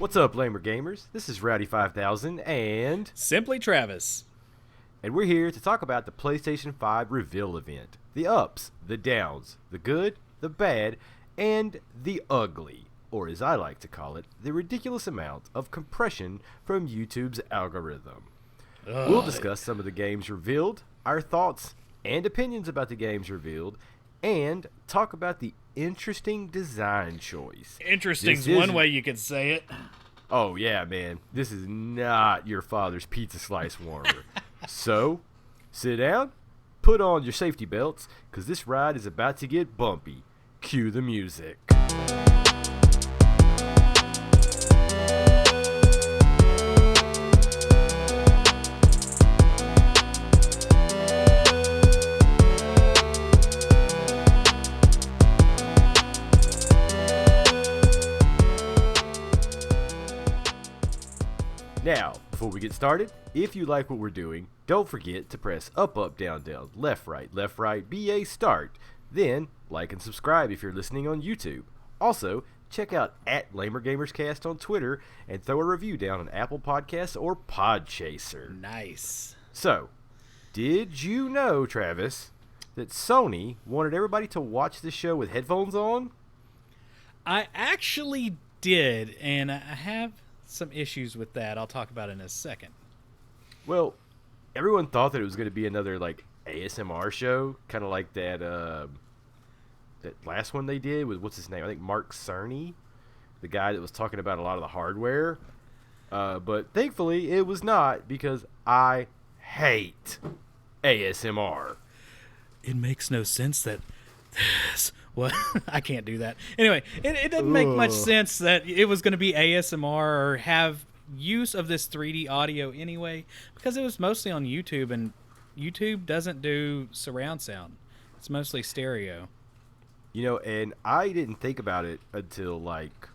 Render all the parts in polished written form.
What's up, Lamer Gamers? This is Rowdy5000 and simplyTravis. And we're here to talk about the PlayStation 5 reveal event. The ups, the downs, the good, the bad, and the ugly, or as I like to call it, the ridiculous amount of compression from YouTube's algorithm. We'll discuss some of the games revealed, our thoughts and opinions about the games revealed, and talk about the interesting design choice. Interesting's one way you could say it. Oh, yeah, man. This is not your father's pizza slice warmer. So, sit down, put on your safety belts, because this ride is about to get bumpy. Cue the music. Now, before we get started, if you like what we're doing, don't forget to press up, up, down, down, left, right, BA start. Then, like and subscribe if you're listening on YouTube. Also, check out @LamerGamersCast on Twitter and throw a review down on Apple Podcasts or Podchaser. Nice. So, did you know, Travis, that Sony wanted everybody to watch the show with headphones on? I actually did, and I have some issues with that. I'll talk about it in a second. Well, everyone thought that it was going to be another like ASMR show, kind of like that last one they did with what's his name? I think Mark Cerny, the guy that was talking about a lot of the hardware. But thankfully, it was not, because I hate ASMR. It makes no sense that this. What? I can't do that. Anyway, it doesn't make much sense that it was going to be ASMR or have use of this 3D audio anyway, because it was mostly on YouTube, and YouTube doesn't do surround sound. It's mostly stereo. You know, and I didn't think about it until like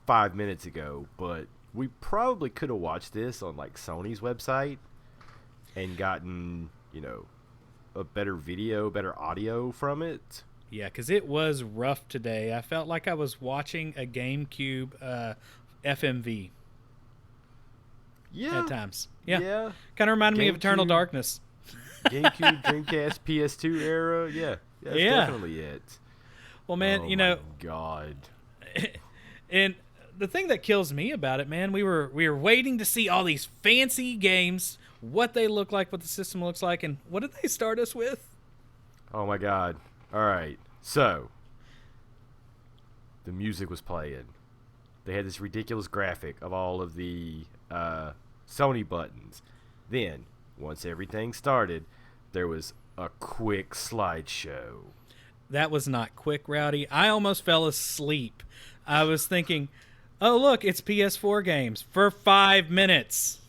5 minutes ago, but we probably could have watched this on like Sony's website and gotten, you know, a better video, better audio from it. Yeah, because it was rough today. I felt like I was watching a GameCube FMV. Yeah. At times. Yeah. Yeah. Kind of reminded me of Eternal Darkness. GameCube, Dreamcast, PS2 era. Yeah. That's definitely it. Well, man, oh, you know. God. And the thing that kills me about it, man, we were waiting to see all these fancy games, what they look like, what the system looks like, and what did they start us with? Oh, my God. All right. So, the music was playing. They had this ridiculous graphic of all of the Sony buttons. Then, once everything started, there was a quick slideshow. That was not quick, Rowdy. I almost fell asleep. I was thinking, oh, look, it's PS4 games for 5 minutes.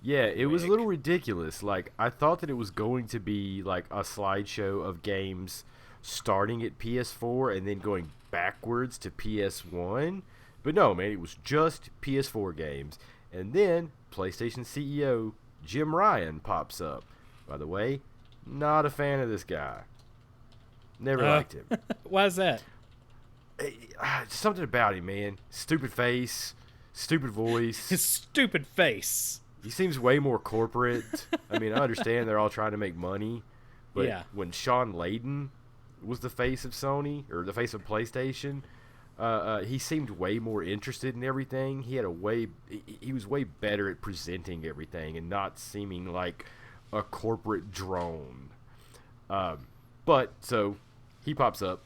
Yeah, it was a little ridiculous. Like, I thought that it was going to be like a slideshow of games starting at PS4 and then going backwards to PS1. But no, man, it was just PS4 games. And then PlayStation CEO Jim Ryan pops up. By the way, not a fan of this guy. Never liked him. Why is that? Something about him, man. Stupid face, stupid voice. His stupid face. He seems way more corporate. I mean, I understand they're all trying to make money, but yeah. When Sean Layden was the face of Sony, or the face of PlayStation, he seemed way more interested in everything. He was way better at presenting everything and not seeming like a corporate drone. But so he pops up,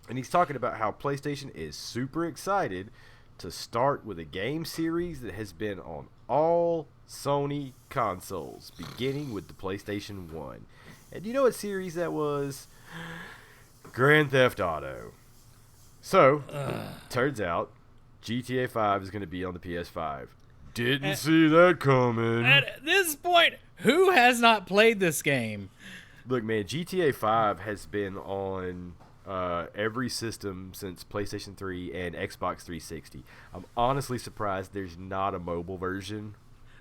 and he's talking about how PlayStation is super excited to start with a game series that has been on all Sony consoles, beginning with the PlayStation 1. And you know what series that was? Grand Theft Auto. So, turns out, GTA 5 is going to be on the PS5. Didn't see that coming. At this point, who has not played this game? Look, man, GTA 5 has been on every system since PlayStation 3 and Xbox 360. I'm honestly surprised there's not a mobile version.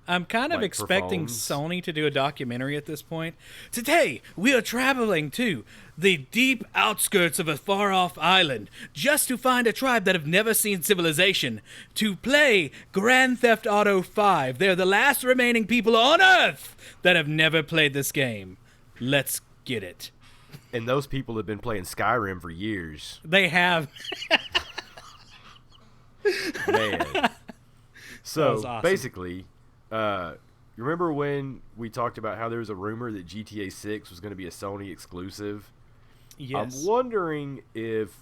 I'm kind of like for expecting phones. Sony to do a documentary at this point. Today, we are traveling to the deep outskirts of a far-off island just to find a tribe that have never seen civilization to play Grand Theft Auto 5. They're the last remaining people on Earth that have never played this game. Let's get it. And those people have been playing Skyrim for years. They have. Man. So was awesome. basically, you remember when we talked about how there was a rumor that GTA 6 was going to be a Sony exclusive? Yes. I'm wondering if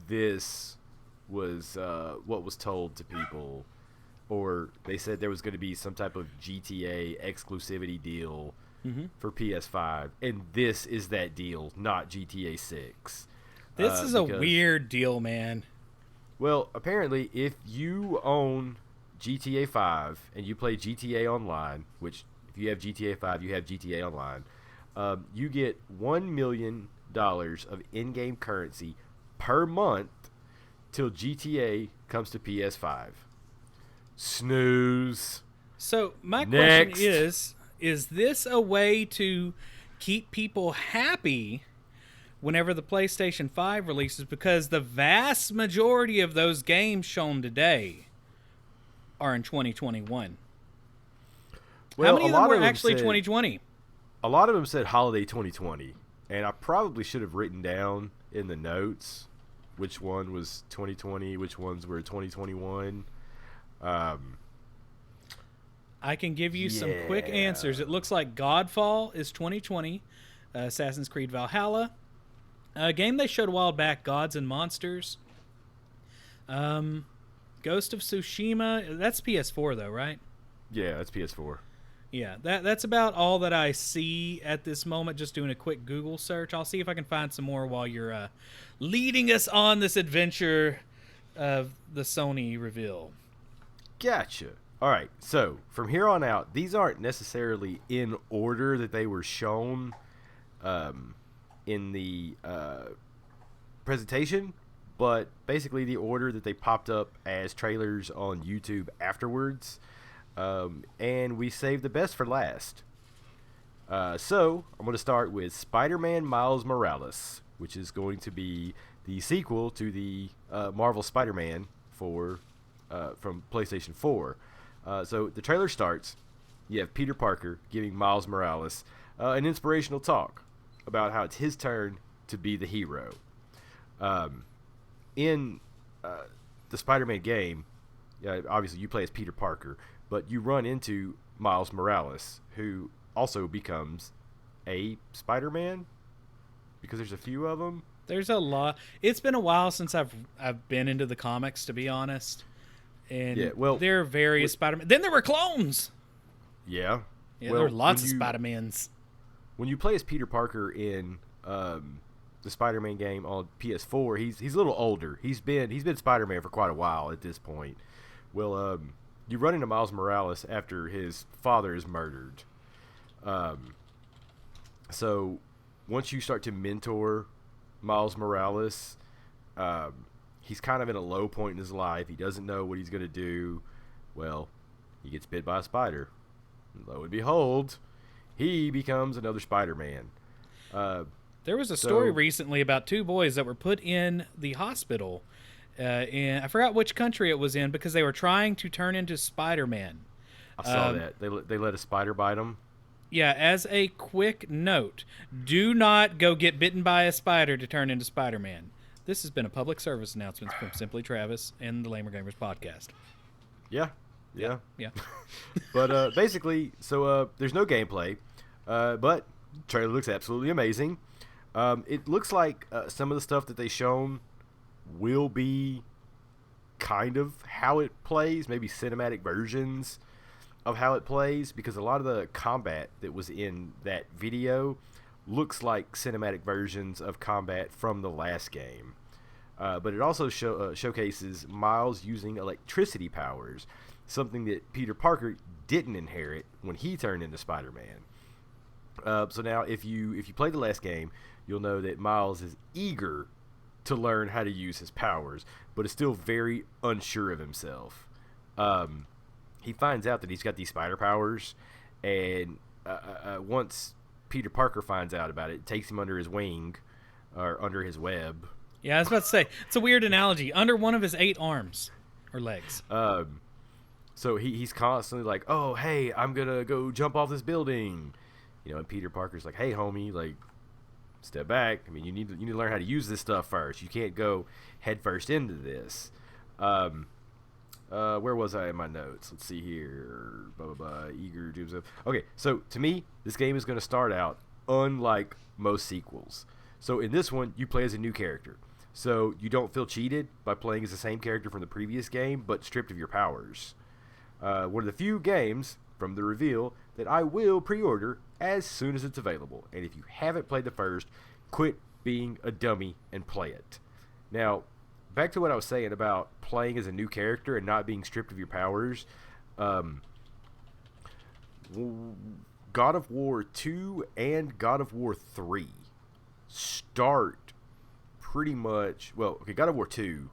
this was what was told to people, or they said there was going to be some type of GTA exclusivity deal for PS5, and this is that deal, not GTA 6. This is a because- weird deal, man. Well, apparently, if you own GTA 5 and you play GTA Online, which if you have GTA 5, you have GTA Online, you get $1 million of in-game currency per month till GTA comes to PS5. Snooze. So my Next. question is this a way to keep people happy whenever the PlayStation 5 releases? Because the vast majority of those games shown today are in 2021. Well, How many a of them lot were of them actually said- 2020? A lot of them said holiday 2020, and I probably should have written down in the notes which one was 2020, which ones were 2021. I can give you some quick Yeah. answers. It looks like Godfall is 2020, Assassin's Creed Valhalla, a game they showed a while back, Gods and Monsters, Ghost of Tsushima. That's PS4 though, right? Yeah, that's PS4. Yeah, that's about all that I see at this moment. Just doing a quick Google search. I'll see if I can find some more while you're leading us on this adventure of the Sony reveal. Gotcha. All right, so from here on out, these aren't necessarily in order that they were shown in the presentation, but basically the order that they popped up as trailers on YouTube afterwards. And we saved the best for last. So I'm going to start with Spider-Man Miles Morales, which is going to be the sequel to the Marvel Spider-Man from PlayStation 4. So the trailer starts. You have Peter Parker giving Miles Morales an inspirational talk about how it's his turn to be the hero. In the Spider-Man game, obviously you play as Peter Parker, but you run into Miles Morales, who also becomes a Spider-Man, because there's a few of them. There's a lot. It's been a while since I've been into the comics, to be honest. And Yeah, well, there are various Spider-Man. Then there were clones. Yeah. Yeah, Well, there were lots of when you- Spider-Mans. When you play as Peter Parker in the Spider-Man game on PS4, he's a little older. He's been Spider-Man for quite a while at this point. Well, you run into Miles Morales after his father is murdered. So once you start to mentor Miles Morales, he's kind of in a low point in his life. He doesn't know what he's going to do. Well, he gets bit by a spider. Lo and behold, he becomes another Spider-Man. There was a story So- recently about two boys that were put in the hospital. And I forgot which country it was in because they were trying to turn into Spider-Man. I saw that. They let a spider bite him. Yeah, as a quick note, do not go get bitten by a spider to turn into Spider-Man. This has been a public service announcement from Simply Travis and the Lamer Gamers podcast. Yeah. Yeah. But basically, so there's no gameplay, but the trailer looks absolutely amazing. It looks like some of the stuff that they shown will be kind of how it plays, maybe cinematic versions of how it plays, because a lot of the combat that was in that video looks like cinematic versions of combat from the last game. But it also showcases Miles using electricity powers, something that Peter Parker didn't inherit when he turned into Spider-Man. So now, if you play the last game, you'll know that Miles is eager to learn how to use his powers, but is still very unsure of himself. he finds out that he's got these spider powers, and once Peter Parker finds out about it, it takes him under his wing, or under his web. Yeah, I was about to say, it's a weird analogy. Under one of his 8 arms or legs. So he's constantly like, oh, hey, I'm going to go jump off this building. And Peter Parker's like, hey, homie, like, step back. I mean, you need to learn how to use this stuff first. You can't go head first into this. Where was I in my notes? Let's see here. Blah, blah, blah. Eager to do stuff. Okay, so to me, this game is going to start out unlike most sequels. So in this one, you play as a new character. So you don't feel cheated by playing as the same character from the previous game, but stripped of your powers. One of the few games from the reveal that I will pre-order as soon as it's available. And if you haven't played the first, quit being a dummy and play it. Now, back to what I was saying about playing as a new character and not being stripped of your powers. God of War 2 and God of War 3 start pretty much... Well, okay, God of War 2,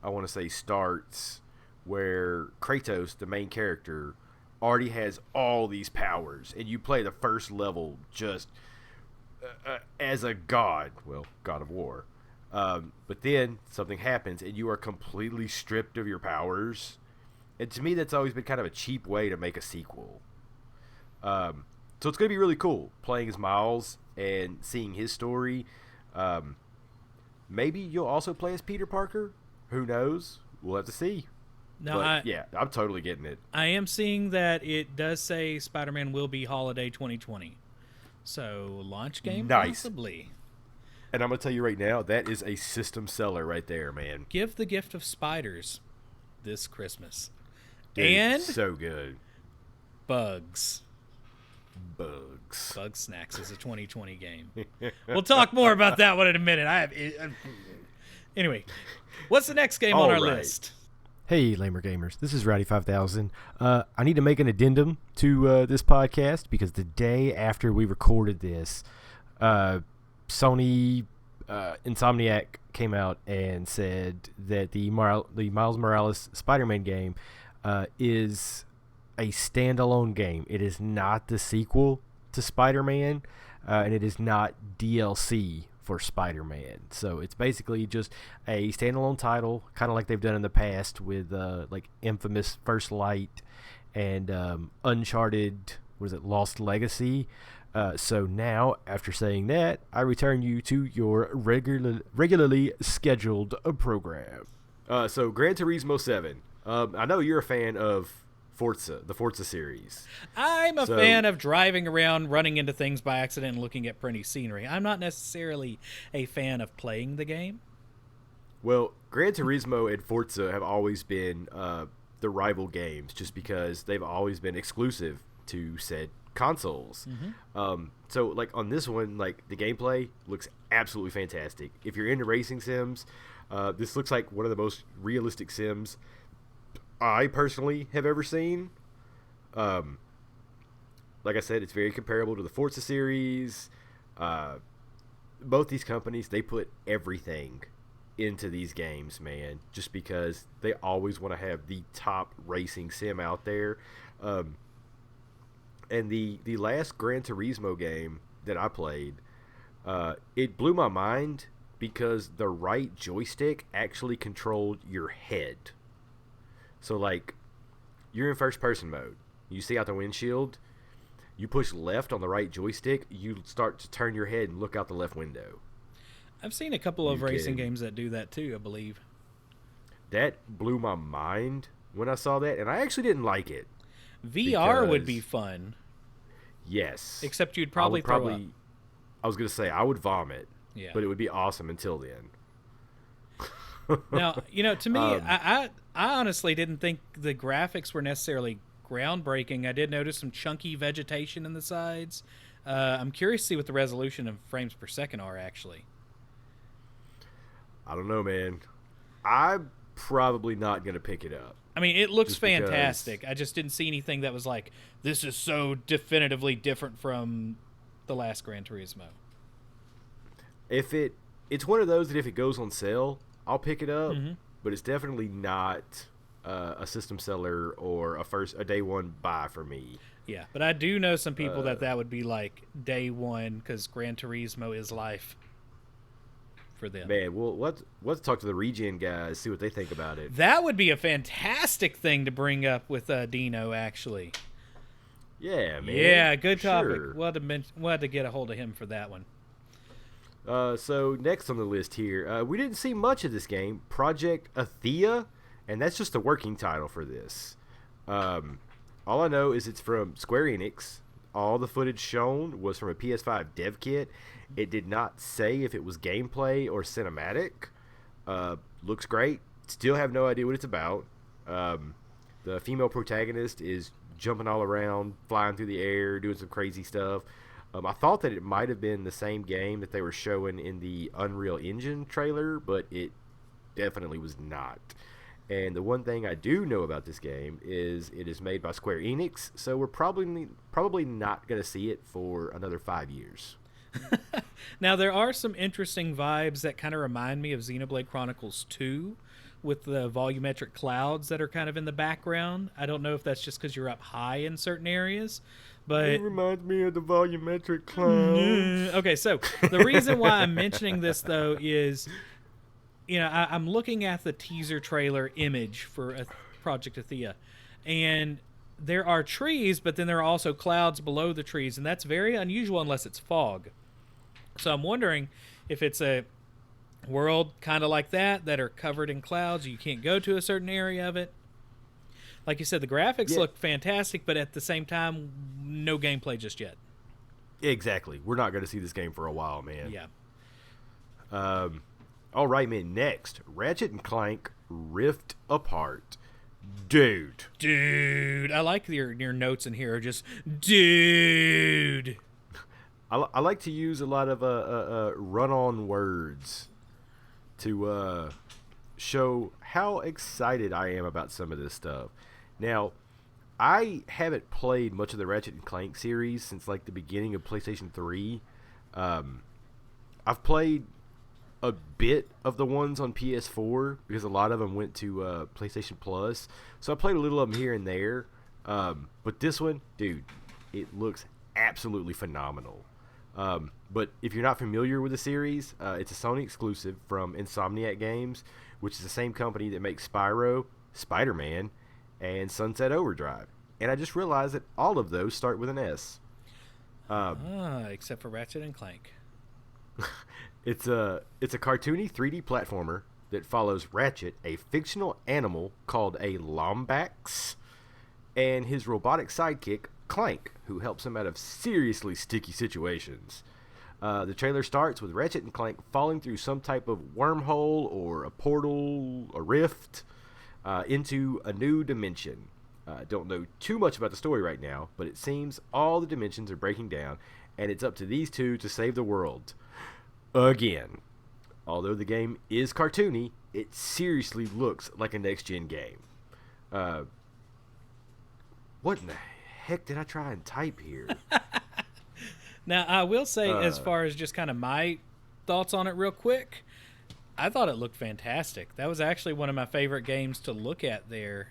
I want to say, starts where Kratos, the main character, already has all these powers, and you play the first level just as a god. Well, God of War. But then something happens, and you are completely stripped of your powers. And to me, that's always been kind of a cheap way to make a sequel. So it's going to be really cool playing as Miles and seeing his story. Maybe you'll also play as Peter Parker. Who knows? We'll have to see. No, yeah, I'm totally getting it. I am seeing that it does say Spider-Man will be holiday 2020. So, launch game? Nice. Possibly. And I'm going to tell you right now, that is a system seller right there, man. Give the gift of spiders this Christmas. Dude, and so good. Bugs. Bug Snacks is a 2020 game. We'll talk more about that one in a minute. Anyway, what's the next game on our list? Hey, Lamer Gamers. This is Rowdy5000. I need to make an addendum to this podcast because the day after we recorded this, Sony Insomniac came out and said that the Miles Morales Spider-Man game is a standalone game. It is not the sequel to Spider-Man, and it is not DLC for Spider-Man. So it's basically just a standalone title, kind of like they've done in the past with like Infamous First Light and Uncharted, Lost Legacy. So now, after saying that, I return you to your regularly scheduled program. So Gran Turismo 7. I know you're a fan of the Forza series. I'm a fan of driving around, running into things by accident, and looking at pretty scenery. I'm not necessarily a fan of playing the game. Well, Gran Turismo and Forza have always been the rival games just because they've always been exclusive to said consoles. Mm-hmm. So, like, on this one, like, the gameplay looks absolutely fantastic. If you're into racing sims, this looks like one of the most realistic sims I personally have ever seen. Like I said, it's very comparable to the Forza series. Both these companies, they put everything into these games, man, just because they always want to have the top racing sim out there. And the last Gran Turismo game that I played, it blew my mind because the right joystick actually controlled your head. So, like, you're in first-person mode. You see out the windshield. You push left on the right joystick. You start to turn your head and look out the left window. I've seen a couple of racing games that do that, too, I believe. That blew my mind when I saw that, and I actually didn't like it. VR would be fun. Yes. Except you'd probably throw up. I was going to say, I would vomit. Yeah. But it would be awesome until then. Now, to me, I honestly didn't think the graphics were necessarily groundbreaking. I did notice some chunky vegetation in the sides. I'm curious to see what the resolution of frames per second are, actually. I don't know, man. I'm probably not going to pick it up. I mean, it looks fantastic. I just didn't see anything that was like, this is so definitively different from the last Gran Turismo. It's one of those that if it goes on sale, I'll pick it up, mm-hmm. but it's definitely not a system seller or a day one buy for me. Yeah, but I do know some people that would be like day one because Gran Turismo is life for them. Man, well, let's talk to the regen guys, see what they think about it. That would be a fantastic thing to bring up with Dino, actually. Yeah, man. Yeah, good topic. Sure. We'll have to get a hold of him for that one. So next on the list here, we didn't see much of this game, Project Athea, and that's just the working title for this. All I know is it's from Square Enix. All the footage shown was from a PS5 dev kit. It did not say if it was gameplay or cinematic. Looks great. Still have no idea what it's about. The female protagonist is jumping all around, flying through the air, doing some crazy stuff. I thought that it might have been the same game that they were showing in the Unreal Engine trailer, but it definitely was not. And the one thing I do know about this game is it is made by Square Enix, so we're probably not going to see it for another 5 years. Now, there are some interesting vibes that kind of remind me of Xenoblade Chronicles 2 with the volumetric clouds that are kind of in the background. I don't know if that's just because you're up high in certain areas, but It reminds me of the volumetric clouds. Okay, so the reason why I'm mentioning this, though, is, I'm looking at the teaser trailer image for Project Athea, and there are trees, but then there are also clouds below the trees, and that's very unusual unless it's fog. So I'm wondering if it's a world kind of like that are covered in clouds. You can't go to a certain area of it. Like you said, the graphics look fantastic, but at the same time, no gameplay just yet. Exactly. We're not going to see this game for a while, man. Yeah. All right, man. Next, Ratchet and Clank Rift Apart. Dude. I like your notes in here. Just dude. I like to use a lot of run-on words to show how excited I am about some of this stuff. Now, I haven't played much of the Ratchet and Clank series since like the beginning of PlayStation 3. I've played a bit of the ones on PS4 because a lot of them went to PlayStation Plus. So I played a little of them here and there. But this one, dude, it looks absolutely phenomenal. But if you're not familiar with the series, it's a Sony exclusive from Insomniac Games, which is the same company that makes Spyro, Spider-Man, and Sunset Overdrive. And I just realized that all of those start with an S. Except for Ratchet and Clank. It's a cartoony 3D platformer that follows Ratchet, a fictional animal called a Lombax, and his robotic sidekick, Clank, who helps him out of seriously sticky situations. The trailer starts with Ratchet and Clank falling through some type of wormhole or a portal, a rift, into a new dimension. Don't know too much about the story right now, but it seems all the dimensions are breaking down, and it's up to these two to save the world. Again. Although the game is cartoony, it seriously looks like a next-gen game. What in the heck did I try and type here? Now, I will say, as far as just kind of my thoughts on it real quick, I thought it looked fantastic. That was actually one of my favorite games to look at there.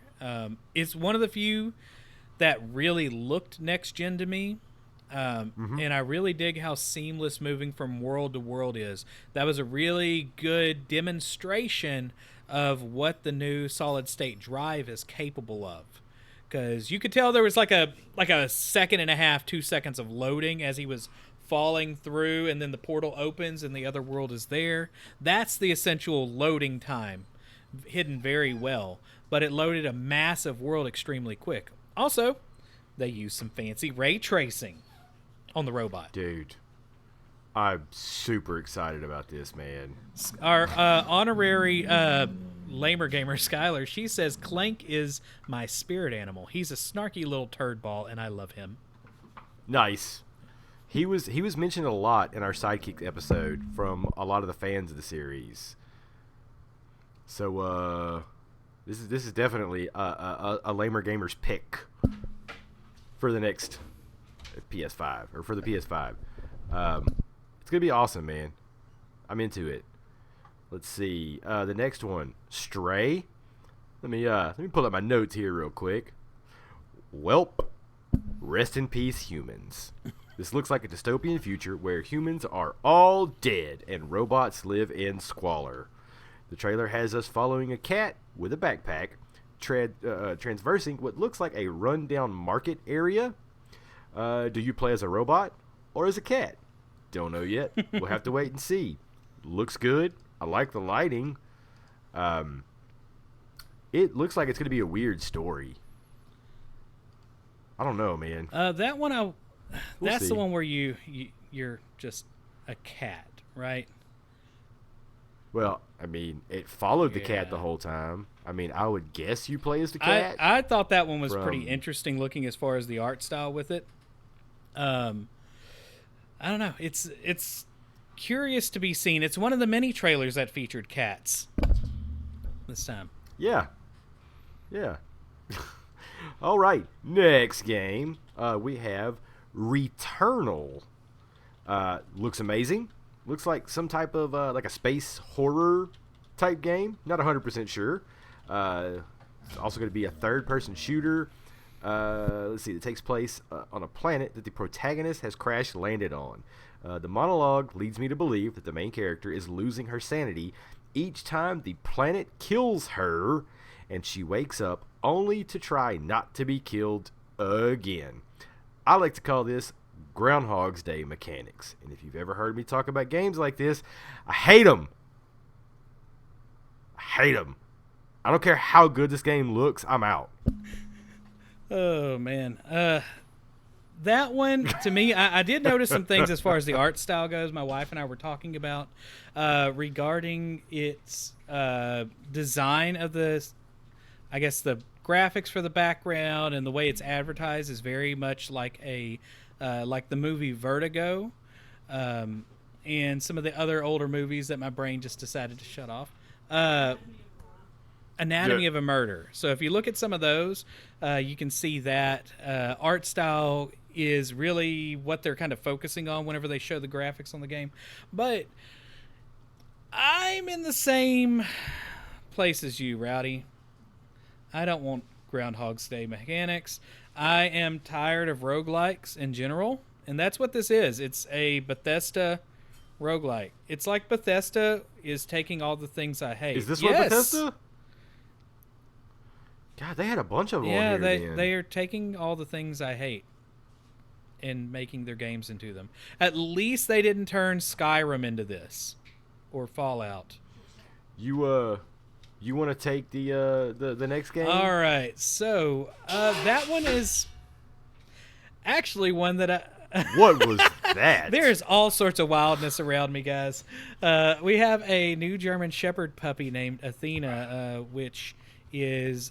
It's one of the few that really looked next-gen to me. And I really dig how seamless moving from world to world is. That was a really good demonstration of what the new solid state drive is capable of. Because you could tell there was like a second and a half, 2 seconds of loading as he was falling through, and then the portal opens and the other world is there. That's the essential loading time, hidden very well. But it loaded a massive world extremely quick. Also, they used some fancy ray tracing on the robot. Dude, I'm super excited about this, man. Our honorary lamer gamer Skylar, she says Clank is my spirit animal. He's a snarky little turd ball, and I love him. Nice. He was mentioned a lot in our Sidekick episode from a lot of the fans of the series. So this is definitely a lamer gamer's pick for the next PS5 or for the PS5. It's gonna be awesome, man. I'm into it. Let's see the next one, Stray. Let me pull up my notes here real quick. Welp, rest in peace, humans. This looks like a dystopian future where humans are all dead and robots live in squalor. The trailer has us following a cat with a backpack, transversing what looks like a rundown market area. Do you play as a robot or as a cat? Don't know yet. We'll have to wait and see. Looks good. I like the lighting. It looks like it's going to be a weird story. I don't know, man. That one, that's see. the one where you're just a cat, right? Well, I mean, it followed the cat the Yeah. whole time. I mean, I would guess you play as the cat. I thought that one was pretty From- interesting looking as far as the art style with it. I don't know. It's curious to be seen. It's one of the many trailers that featured cats this time. Yeah. All right. Next game, we have Returnal. Looks amazing. Looks like some type of like a space horror type game. Not 100% sure. It's also going to be a third-person shooter. Let's see. It takes place on a planet that the protagonist has crash landed on. The monologue leads me to believe that the main character is losing her sanity each time the planet kills her, and she wakes up only to try not to be killed again. I like to call this Groundhog's Day mechanics. And if you've ever heard me talk about games like this, I hate them. I don't care how good this game looks, I'm out. Oh man, that one to me, I did notice some things as far as the art style goes. My wife and I were talking about regarding its design of the, I guess the graphics for the background and the way it's advertised is very much like like the movie Vertigo, and some of the other older movies that my brain just decided to shut off. Anatomy of a Murder. So if you look at some of those, you can see that art style is really what they're kind of focusing on whenever they show the graphics on the game. But I'm in the same place as you, Rowdy. I don't want Groundhog's Day mechanics. I am tired of roguelikes in general, and that's what this is. It's a Bethesda roguelike. It's like Bethesda is taking all the things I hate. Is this what Bethesda? God, they had a bunch of them on here. They are taking all the things I hate and making their games into them. At least they didn't turn Skyrim into this or Fallout. You want to take the next game? All right, so that one is actually one that I. What was that? There's all sorts of wildness around me, guys. We have a new German Shepherd puppy named Athena, which is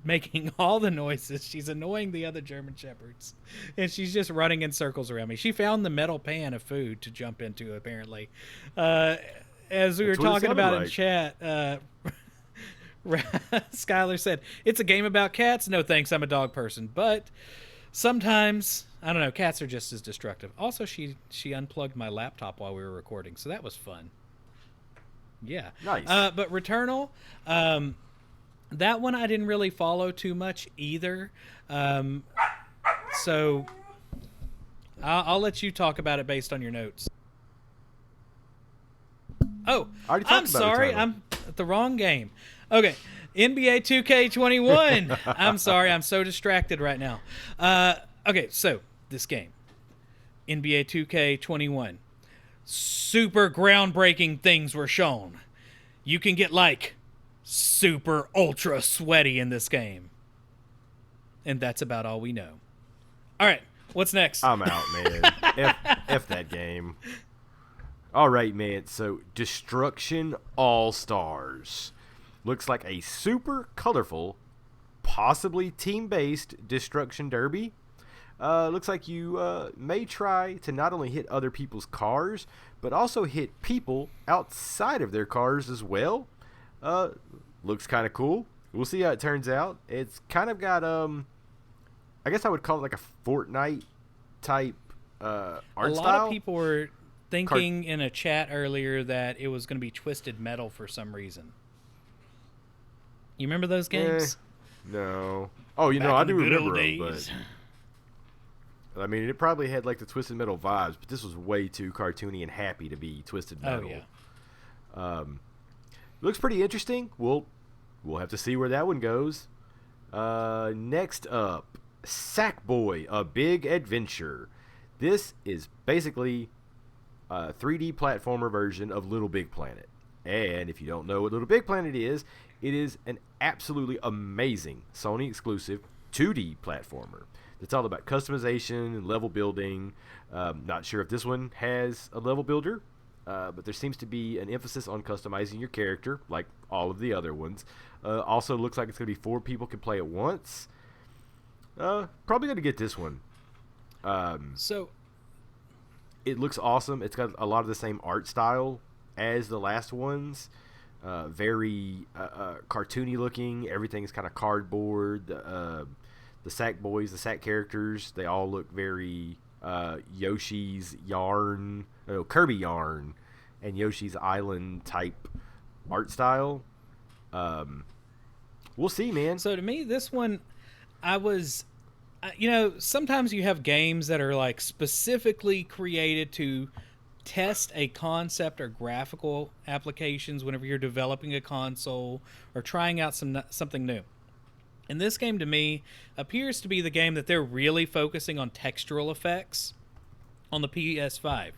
making all the noises. She's annoying the other German Shepherds, and she's just running in circles around me. She found the metal pan of food to jump into, apparently. As we were talking about in chat, Skylar said, "It's a game about cats. No thanks, I'm a dog person. But sometimes, I don't know, cats are just as destructive." Also, she unplugged my laptop while we were recording, so that was fun. Yeah. Nice. But Returnal, that one I didn't really follow too much either. So I'll let you talk about it based on your notes. Oh, Already talked I'm about sorry. Returnal. I'm at the wrong game. Okay. NBA 2K21. I'm sorry. I'm so distracted right now. Okay, so this game, NBA 2K21. Super groundbreaking things were shown. You can get like super ultra sweaty in this game. And that's about all we know. All right, what's next? I'm out, man. F that game. All right, man. So, Destruction All-Stars. Looks like a super colorful, possibly team-based Destruction Derby. Looks like you may try to not only hit other people's cars, but also hit people outside of their cars as well. Looks kind of cool. We'll see how it turns out. It's kind of got, I guess I would call it like a Fortnite type art style. A lot of people were thinking in a chat earlier that it was going to be Twisted Metal for some reason. You remember those games? No. Oh, you know, Back I in the do good old remember them, days. but I mean, it probably had like the Twisted Metal vibes, but this was way too cartoony and happy to be Twisted Oh Metal. yeah. Looks pretty interesting. We'll have to see where that one goes. Next up, Sackboy: A Big Adventure. This is basically a 3D platformer version of Little Big Planet. And if you don't know what Little Big Planet is, it is an absolutely amazing Sony exclusive 2D platformer. It's all about customization and level building. Not sure if this one has a level builder, but there seems to be an emphasis on customizing your character, like all of the other ones. Also looks like it's going to be 4 people can play at once. Probably going to get this one. So It looks awesome. It's got a lot of the same art style as the last ones. Very cartoony looking. Everything's kind of cardboard. The Sack Boys, the Sack characters, they all look very Yoshi's Yarn, Kirby Yarn, and Yoshi's Island type art style. We'll see, man. So to me, this one, sometimes you have games that are like specifically created to test a concept or graphical applications whenever you're developing a console or trying out something new. And this game to me appears to be the game that they're really focusing on textural effects on the PS5.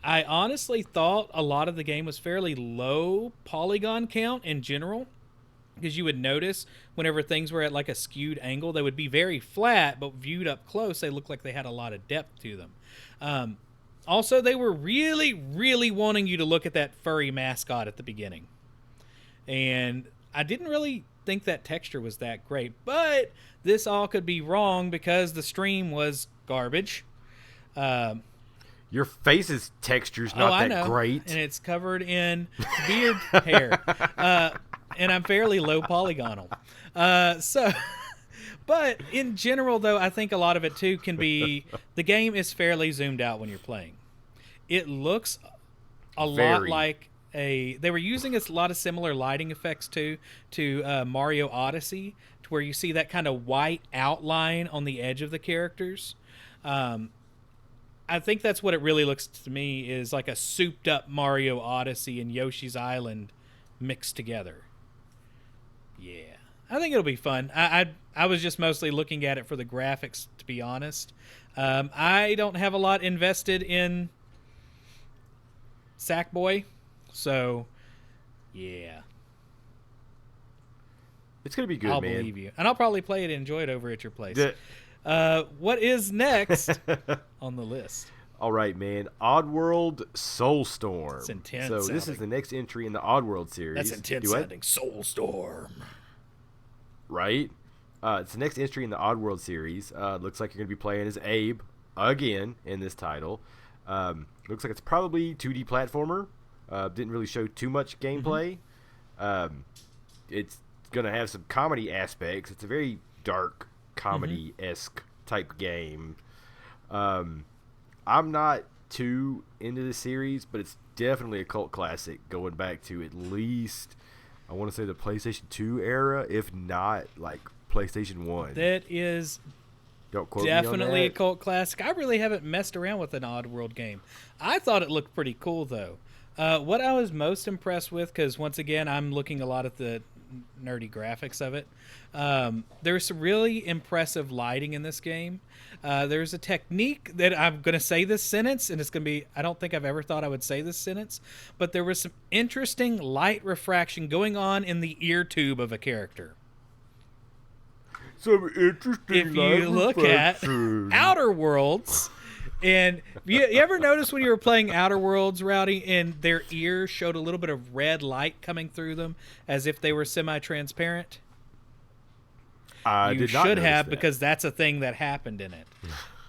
I honestly thought a lot of the game was fairly low polygon count in general, because you would notice whenever things were at like a skewed angle, they would be very flat, but viewed up close, they looked like they had a lot of depth to them. Also, they were really, really wanting you to look at that furry mascot at the beginning. And I didn't really think that texture was that great, but this all could be wrong because the stream was garbage. Your face's texture's not that great. And it's covered in beard hair. And I'm fairly low polygonal. But in general, though, I think a lot of it, too, can be the game is fairly zoomed out when you're playing. It looks a lot like they were using a lot of similar lighting effects, too, to Mario Odyssey, to where you see that kind of white outline on the edge of the characters. I think that's what it really looks to me, is like a souped-up Mario Odyssey and Yoshi's Island mixed together. Yeah. I think it'll be fun. I was just mostly looking at it for the graphics, to be honest. I don't have a lot invested in Sackboy, so yeah. It's gonna be good, I'll man. believe you, and I'll probably play it and enjoy it over at your place. What is next on the list? All right, man. Oddworld Soulstorm. It's intense. So this is the next entry in the Oddworld series. That's intense sounding. Soulstorm. Right? It's the next entry in the Oddworld series. Looks like you're going to be playing as Abe again in this title. Looks like it's probably 2D platformer. Didn't really show too much gameplay. It's going to have some comedy aspects. It's a very dark comedy-esque type game. I'm not too into the series, but it's definitely a cult classic going back to at least, I want to say, the PlayStation 2 era, if not like PlayStation 1. That is definitely a cult classic. I really haven't messed around with an Oddworld game. I thought it looked pretty cool, though. What I was most impressed with, because once again, I'm looking a lot at the nerdy graphics of it. There's some really impressive lighting in this game. There's a technique that I'm going to say this sentence, and it's going to be, I don't think I've ever thought I would say this sentence, but there was some interesting light refraction going on in the ear tube of a character. Some interesting if you look at Outer Worlds, and you ever notice when you were playing Outer Worlds, Rowdy, and their ears showed a little bit of red light coming through them as if they were semi-transparent? You should have, because that's a thing that happened in it.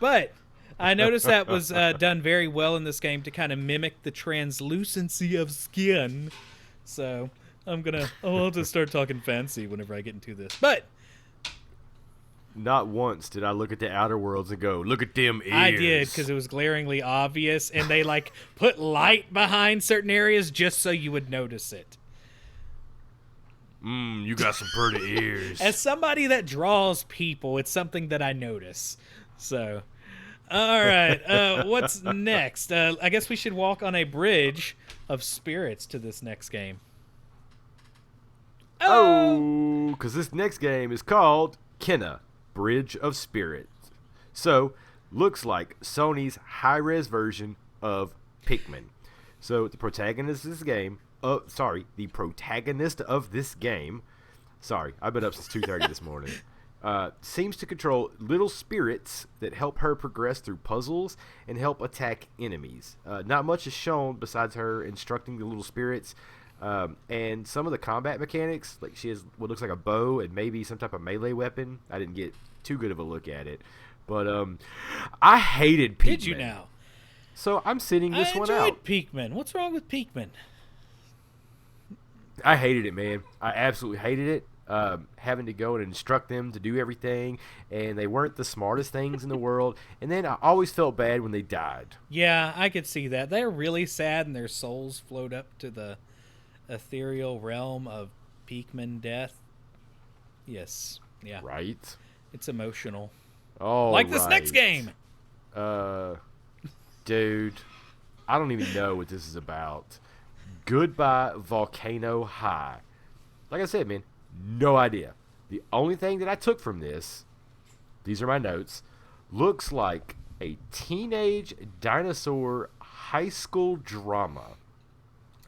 But I noticed that was done very well in this game to kind of mimic the translucency of skin. So I'll just start talking fancy whenever I get into this. But not once did I look at the Outer Worlds and go, look at them ears. I did, because it was glaringly obvious, and they like put light behind certain areas just so you would notice it. You got some pretty ears. As somebody that draws people, it's something that I notice. So, all right. What's next? I guess we should walk on a bridge of spirits to this next game. Oh, because this next game is called Kenna, Bridge of Spirits. So, looks like Sony's high-res version of Pikmin. So, the protagonist of this game, the protagonist of this game, I've been up since 2:30 this morning, seems to control little spirits that help her progress through puzzles and help attack enemies. Not much is shown besides her instructing the little spirits. And some of the combat mechanics, like she has what looks like a bow and maybe some type of melee weapon. I didn't get too good of a look at it, but I hated Pikmin. Did you now? So I'm sitting this one out. I enjoyed Pikmin. What's wrong with Pikmin? I hated it, man. I absolutely hated it. Having to go and instruct them to do everything, and they weren't the smartest things in the world. And then I always felt bad when they died. Yeah, I could see that. They're really sad, and their souls float up to the ethereal realm of Pikmin death. Yes. Yeah. Right. It's emotional. Oh, like this next game. Dude, I don't even know what this is about. Goodbye Volcano High. Like I said, man, no idea. The only thing that I took from this, these are my notes, looks like a teenage dinosaur high school drama.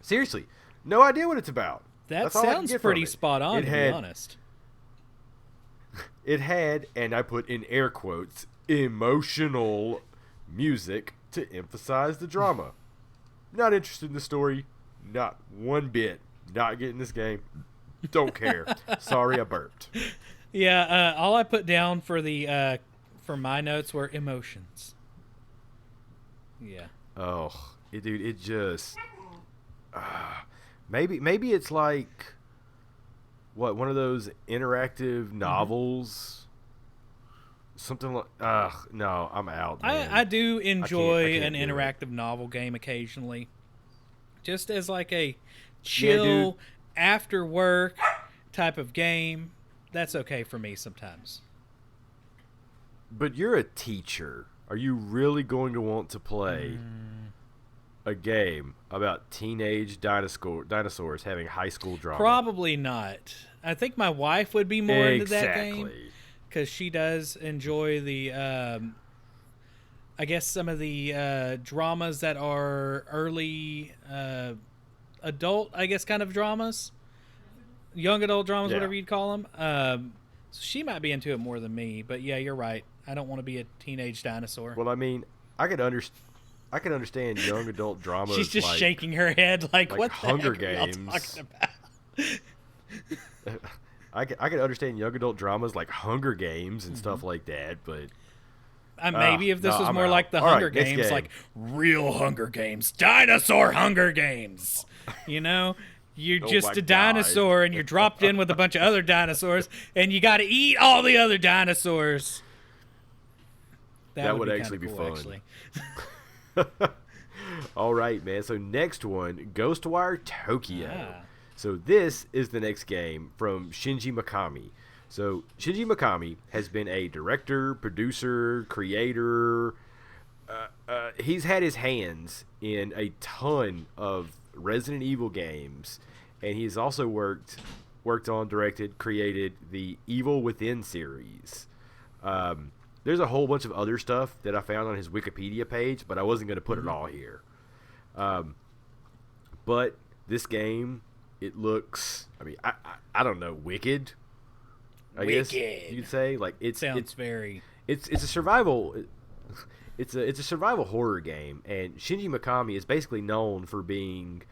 Seriously, no idea what it's about. That sounds pretty spot on, to be honest. It had, and I put in air quotes, emotional music to emphasize the drama. Not interested in the story. Not one bit. Not getting this game. Don't care. Sorry, I burped. Yeah, all I put down for the for my notes were emotions. Yeah. Oh, dude, it just maybe it's like one of those interactive novels. Something like no, I'm out, man. I do enjoy I can't an do interactive novel game occasionally. Just as like a chill after work type of game. That's okay for me sometimes. But you're a teacher. Are you really going to want to play a game about teenage dinosaurs having high school drama? Probably not. I think my wife would be more into that game. Exactly. Because she does enjoy the, I guess, some of the dramas that are early adult, I guess, kind of dramas. Young adult dramas, whatever you'd call them. So she might be into it more than me. But yeah, you're right. I don't want to be a teenage dinosaur. Well, I mean, I could understand young adult dramas. She's just shaking her head like what Hunger the heck Games. are y'all talking about? I could understand young adult dramas like Hunger Games and stuff like that, but maybe if this was more like the Hunger Games, like real Hunger Games, dinosaur Hunger Games. You know, you're just a dinosaur and you're dropped in with a bunch of other dinosaurs, and you got to eat all the other dinosaurs. That would actually be cool, fun. Actually. All right, man. So next one, Ghostwire Tokyo. So this is the next game from Shinji Mikami. So Shinji Mikami has been a director, producer, creator. He's had his hands in a ton of Resident Evil games, and he's also worked on, directed, created the Evil Within series. There's a whole bunch of other stuff that I found on his Wikipedia page, but I wasn't going to put it all here. But this game, it looks, I mean, I don't know, wicked. I guess you could say, like it's a survival. It's a survival horror game, and Shinji Mikami is basically known for being,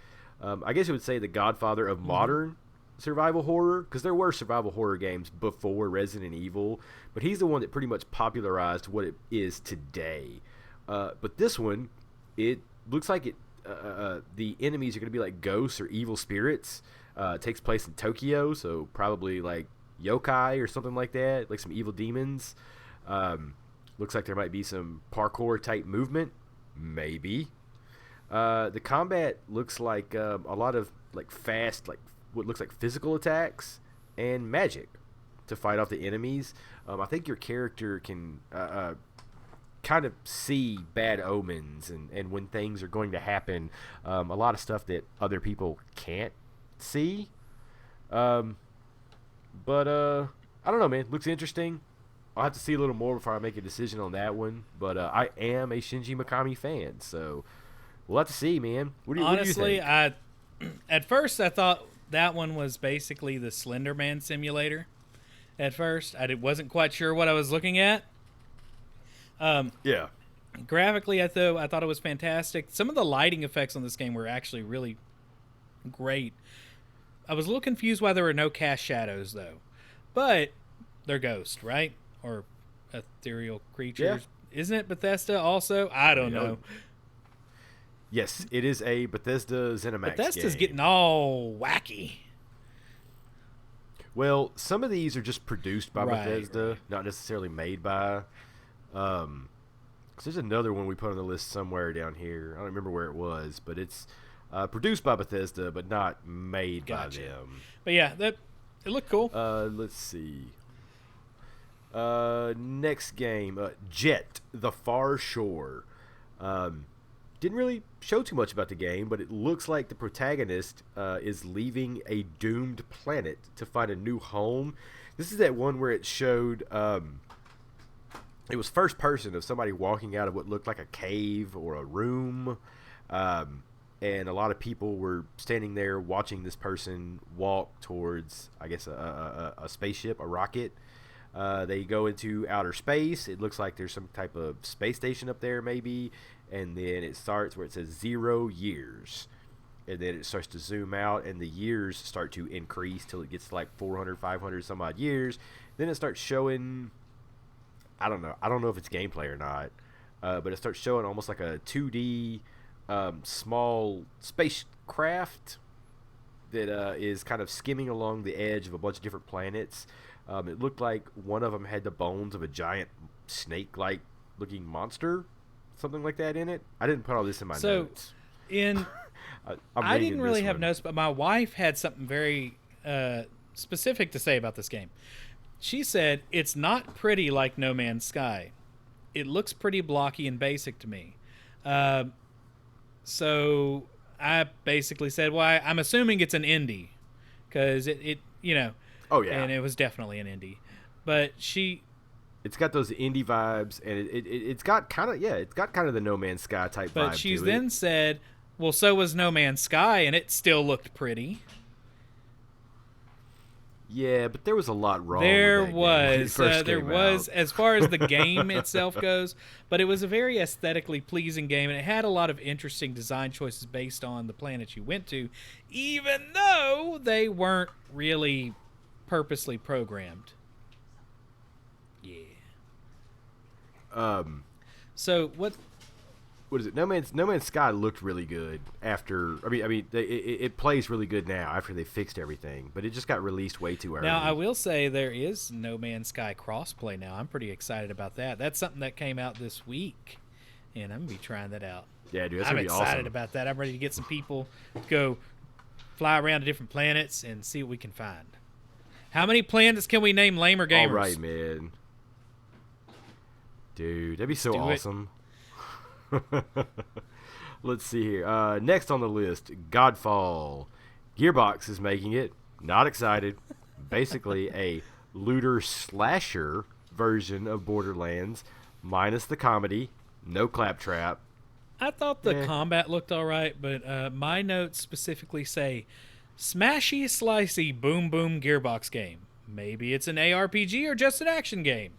I guess you would say, the godfather of modern survival horror, because there were survival horror games before Resident Evil, but he's the one that pretty much popularized what it is today. But this one, it looks like the enemies are going to be like ghosts or evil spirits. It takes place in Tokyo, so probably like yokai or something like that, like some evil demons. Looks like there might be some parkour type movement, maybe. The combat looks like a lot of like fast, like what looks like physical attacks, and magic to fight off the enemies. I think your character can kind of see bad omens and when things are going to happen. A lot of stuff that other people can't see. But I don't know, man. Looks interesting. I'll have to see a little more before I make a decision on that one. But I am a Shinji Mikami fan, so we'll have to see, man. What do you Honestly, think? at first I thought that one was basically the Slender Man simulator. At first, I wasn't quite sure what I was looking at. Yeah. Graphically, I thought it was fantastic. Some of the lighting effects on this game were actually really great. I was a little confused why there were no cast shadows, though. But they're ghosts, right? Or ethereal creatures. Yeah. Isn't it Bethesda also? I don't know. Yes, it is a Bethesda ZeniMax Bethesda's game. getting all wacky. Well, some of these are just produced by Right, Bethesda, right. not necessarily made by. 'Cause there's another one we put on the list somewhere down here. I don't remember where it was, but it's produced by Bethesda, but not made Gotcha. by them. But yeah, it looked cool. Let's see. Next game, Jet: The Far Shore. Didn't really show too much about the game, but it looks like the protagonist is leaving a doomed planet to find a new home. This is that one where it showed it was first person of somebody walking out of what looked like a cave or a room, and a lot of people were standing there watching this person walk towards, I guess, a spaceship, a rocket. They go into outer space. It looks like there's some type of space station up there, maybe. And then it starts where it says 0 years. And then it starts to zoom out, and the years start to increase till it gets to like 400, 500, some odd years. Then it starts showing, I don't know if it's gameplay or not, but it starts showing almost like a 2D small spacecraft that is kind of skimming along the edge of a bunch of different planets. It looked like one of them had the bones of a giant snake-like looking monster, something like that in it. I didn't put all this in my notes. I didn't really have notes, but my wife had something very specific to say about this game. She said, it's not pretty like No Man's Sky. It looks pretty blocky and basic to me. So I basically said, well, I'm assuming it's an indie. Because it Oh, yeah. And it was definitely an indie. But it's got those indie vibes, and it's got kind of the No Man's Sky type vibe. But she's to then it. said, well, so was No Man's Sky, and it still looked pretty. Yeah, but there was a lot wrong. There with that game when it was, first there came was, out. as far as the game itself goes, but it was a very aesthetically pleasing game, and it had a lot of interesting design choices based on the planet you went to, even though they weren't really purposely programmed. Yeah. So what is it? No Man's Sky looked really good after. It plays really good now after they fixed everything, but it just got released way too early. Now, I will say there is No Man's Sky crossplay now. I'm pretty excited about that. That's something that came out this week, and I'm going to be trying that out. Yeah, dude, that's I'm gonna be excited awesome. about that. I'm ready to get some people to go fly around to different planets and see what we can find. How many planets can we name Lamer Gamers? All right, man. Dude, that'd be so do it. awesome. Let's see here. Next on the list, Godfall. Gearbox is making it. Not excited. Basically a looter slasher version of Borderlands, minus the comedy, no claptrap. I thought the combat looked all right, but my notes specifically say smashy, slicey, boom, boom Gearbox game. Maybe it's an ARPG or just an action game.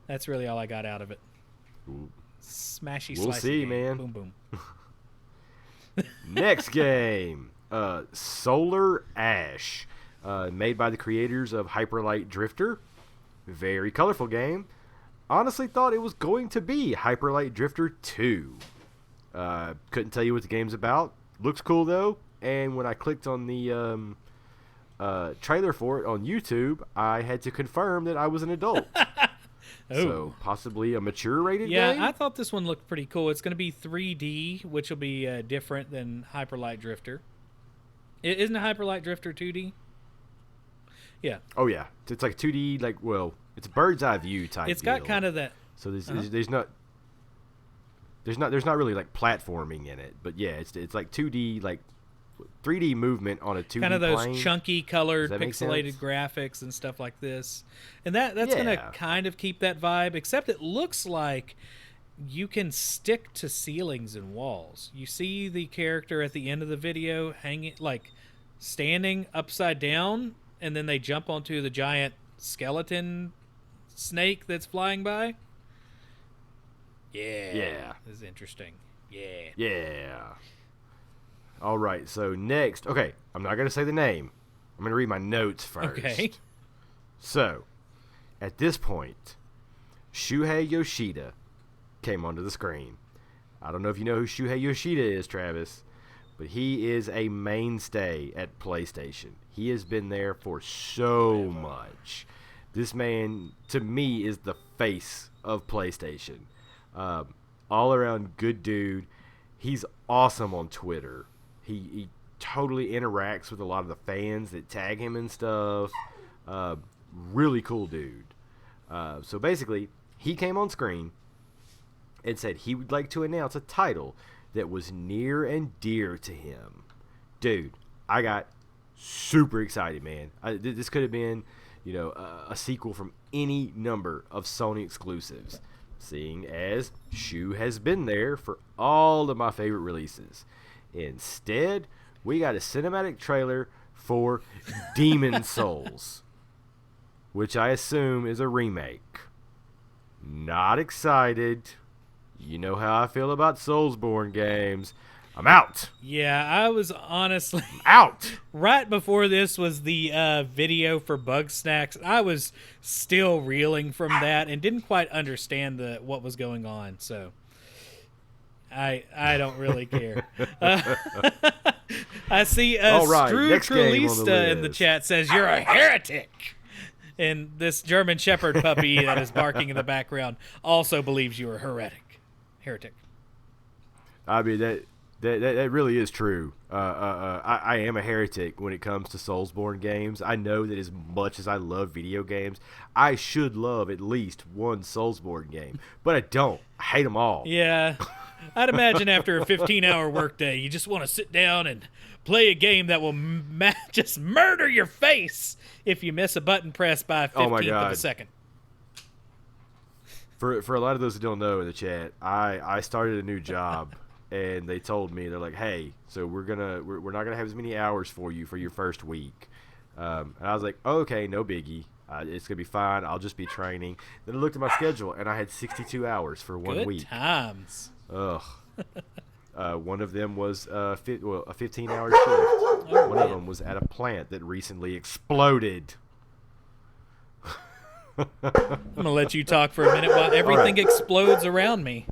That's really all I got out of it. Ooh. Smashy, We'll slicey see, game. man. Boom, boom. Next game, Solar Ash, made by the creators of Hyperlight Drifter. Very colorful game. Honestly thought it was going to be Hyperlight Drifter 2. Couldn't tell you what the game's about. Looks cool though. And when I clicked on the trailer for it on YouTube, I had to confirm that I was an adult. So possibly a mature rated Yeah, game? I thought this one looked pretty cool. It's going to be 3D, which will be different than Hyperlight Drifter. Isn't a Hyperlight Drifter 2D? Yeah. Oh yeah, it's like 2D, like it's a bird's eye view type. It's got deal. kind of that. So there's not really like platforming in it, but yeah, it's like 2D, like 3D movement on a 2D Kind of those plane. chunky colored Does that make pixelated sense? graphics and stuff like this. And that's going to Yeah. kind of keep that vibe, except it looks like you can stick to ceilings and walls. You see the character at the end of the video hanging, like standing upside down, and then they jump onto the giant skeleton snake that's flying by. Yeah. This is interesting. Yeah. Yeah. All right. So next, okay, I'm not gonna say the name. I'm gonna read my notes first. Okay. So, at this point, Shuhei Yoshida came onto the screen. I don't know if you know who Shuhei Yoshida is, Travis, but he is a mainstay at PlayStation. He has been there for so much. This man, to me, is the face of PlayStation. All around good dude. He's awesome on Twitter. He totally interacts with a lot of the fans that tag him and stuff. Really cool dude. So basically, he came on screen and said he would like to announce a title that was near and dear to him. Dude, I got super excited, man. This could have been, a sequel from any number of Sony exclusives, seeing as Shu has been there for all of my favorite releases. Instead, we got a cinematic trailer for Demon Souls, which I assume is a remake. Not excited. You know how I feel about Soulsborne games. I'm out. Yeah, I was honestly Out. right before this was the video for Bug Snacks. I was still reeling from that and didn't quite understand what was going on. So I don't really care. I see All right, next game on the Strudrelista in the list. chat says you're a heretic. And this German Shepherd puppy that is barking in the background also believes you are heretic. I mean, that really is true. I am a heretic when it comes to Soulsborne games. I know that as much as I love video games, I should love at least one Soulsborne game, but I don't. I hate them all. Yeah, I'd imagine after a 15-hour workday, you just want to sit down and play a game that will just murder your face if you miss a button press by a 15th Oh my of a God. second. For a lot of those who don't know in the chat, I started a new job, and they told me, they're like, hey, so we're not gonna have as many hours for you for your first week. And I was like, okay, no biggie. It's gonna be fine. I'll just be training. Then I looked at my schedule, and I had 62 hours for one Good week. times. Ugh. One of them was a 15-hour shift. One of them was at a plant that recently exploded. I'm going to let you talk for a minute while everything explodes around me.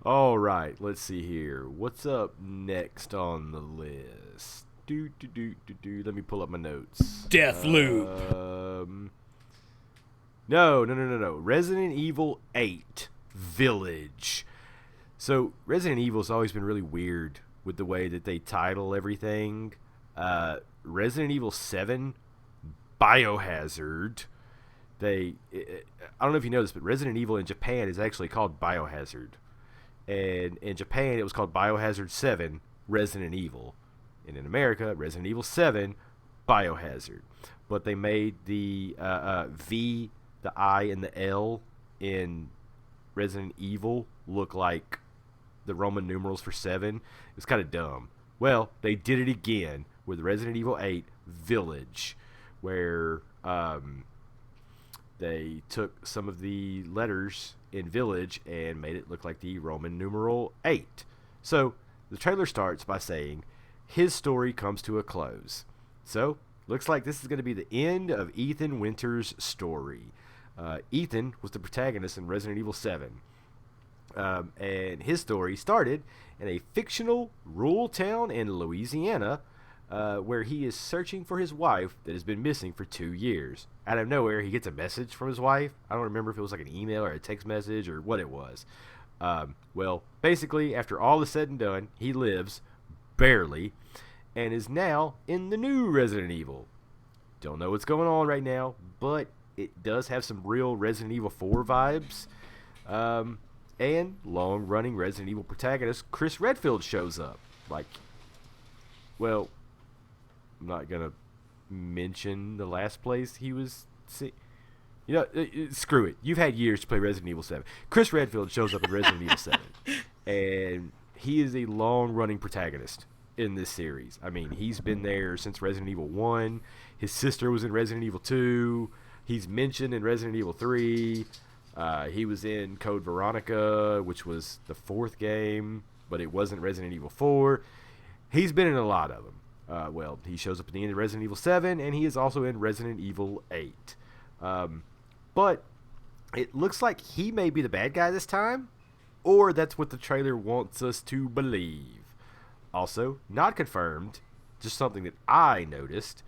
All right, let's see here. What's up next on the list? Let me pull up my notes. Deathloop. No. Resident Evil 8 Village. So Resident Evil's always been really weird with the way that they title everything. Resident Evil 7 Biohazard. I don't know if you know this, but Resident Evil in Japan is actually called Biohazard. And in Japan, it was called Biohazard 7 Resident Evil. And in America, Resident Evil 7 Biohazard. But they made the V, the I, and the L in Resident Evil look like the Roman numerals for 7. It was kind of dumb. Well, they did it again with Resident Evil 8 Village, where they took some of the letters in Village and made it look like the Roman numeral 8. So the trailer starts by saying, his story comes to a close. So, looks like this is going to be the end of Ethan Winters' story. Ethan was the protagonist in Resident Evil 7. And his story started in a fictional rural town in Louisiana, where he is searching for his wife that has been missing for 2 years. Out of nowhere, he gets a message from his wife. I don't remember if it was like an email or a text message or what it was. Well, basically, after all is said and done, he lives barely, and is now in the new Resident Evil. Don't know what's going on right now, but it does have some real Resident Evil 4 vibes. And long-running Resident Evil protagonist Chris Redfield shows up. Like, well, I'm not going to mention the last place he was... screw it. You've had years to play Resident Evil 7. Chris Redfield shows up in Resident Evil 7. And he is a long-running protagonist in this series. I mean, he's been there since Resident Evil 1. His sister was in Resident Evil 2. He's mentioned in Resident Evil 3. He was in Code Veronica, which was the 4th game, but it wasn't Resident Evil 4. He's been in a lot of them. Well, he shows up at the end of Resident Evil 7, and he is also in Resident Evil 8. But it looks like he may be the bad guy this time, or that's what the trailer wants us to believe. Also, not confirmed, just something that I noticed.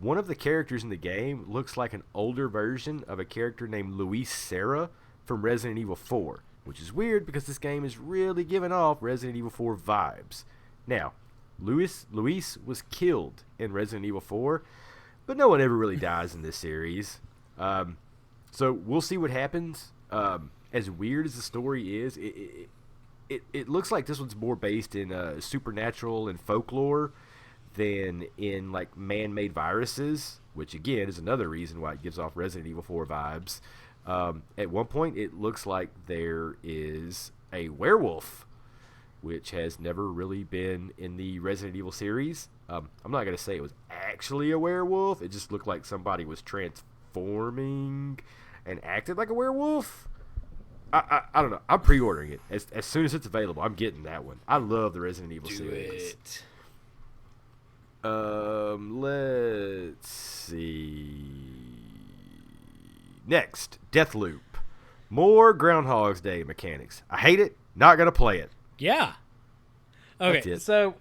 One of the characters in the game looks like an older version of a character named Luis Serra from Resident Evil 4, which is weird because this game is really giving off Resident Evil 4 vibes. Now, Luis was killed in Resident Evil 4, but no one ever really dies in this series. So we'll see what happens. As weird as the story is, it looks like this one's more based in supernatural and folklore than in like man-made viruses, which again is another reason why it gives off Resident Evil 4 vibes. At one point, it looks like there is a werewolf, which has never really been in the Resident Evil series. I'm not going to say it was actually a werewolf. It just looked like somebody was transforming and acted like a werewolf. I don't know. I'm pre-ordering it. As soon as it's available, I'm getting that one. I love the Resident Evil series. It. Let's see. Next, Deathloop. More Groundhog's Day mechanics. I hate it. Not gonna play it. Yeah. Okay. That's it. So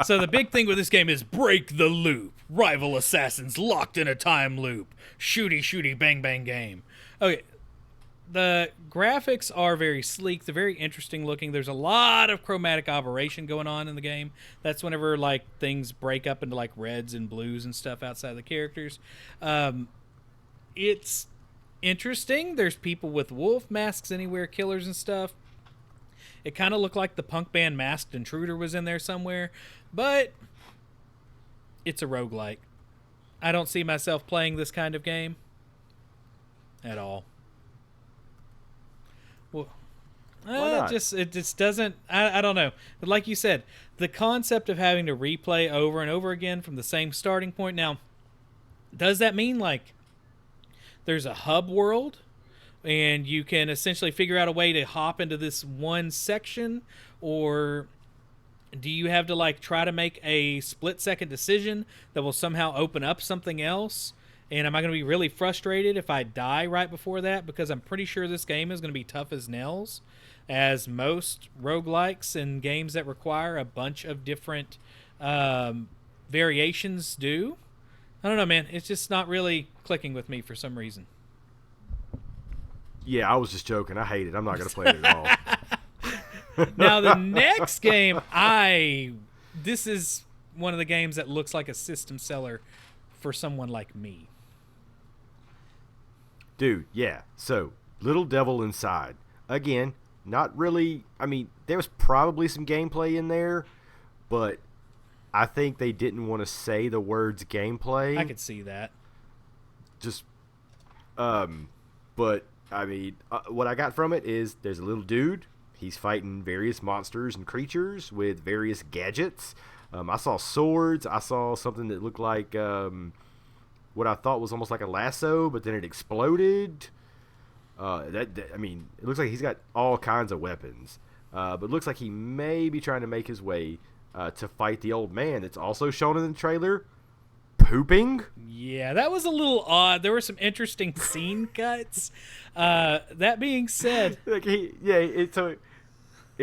so the big thing with this game is break the loop. Rival assassins locked in a time loop. Shooty bang bang game. Okay. The graphics are very sleek. They're very interesting looking. There's a lot of chromatic aberration going on in the game. That's whenever like things break up into like reds and blues and stuff outside the characters. It's interesting. There's people with wolf masks anywhere, killers and stuff. It kind of looked like the punk band Masked Intruder was in there somewhere, but it's a roguelike. I don't see myself playing this kind of game at all. Well, not? It just doesn't. I don't know. But like you said, the concept of having to replay over and over again from the same starting point. Now, does that mean like there's a hub world and you can essentially figure out a way to hop into this one section, or do you have to like try to make a split-second decision that will somehow open up something else? And am I going to be really frustrated if I die right before that? Because I'm pretty sure this game is going to be tough as nails, as most roguelikes and games that require a bunch of different variations do. I don't know, man. It's just not really clicking with me for some reason. Yeah, I was just joking. I hate it. I'm not going to play it at all. Now, the next game, this is one of the games that looks like a system seller for someone like me. Dude, yeah. So, Little Devil Inside. Again, not really. I mean, there was probably some gameplay in there, but I think they didn't want to say the words gameplay. I could see that. Just, but, I mean, what I got from it is there's a little dude. He's fighting various monsters and creatures with various gadgets. I saw swords. I saw something that looked like what I thought was almost like a lasso, but then it exploded. I mean, it looks like he's got all kinds of weapons. But it looks like he may be trying to make his way to fight the old man that's also shown in the trailer pooping. Yeah, that was a little odd. There were some interesting scene cuts. That being said, like it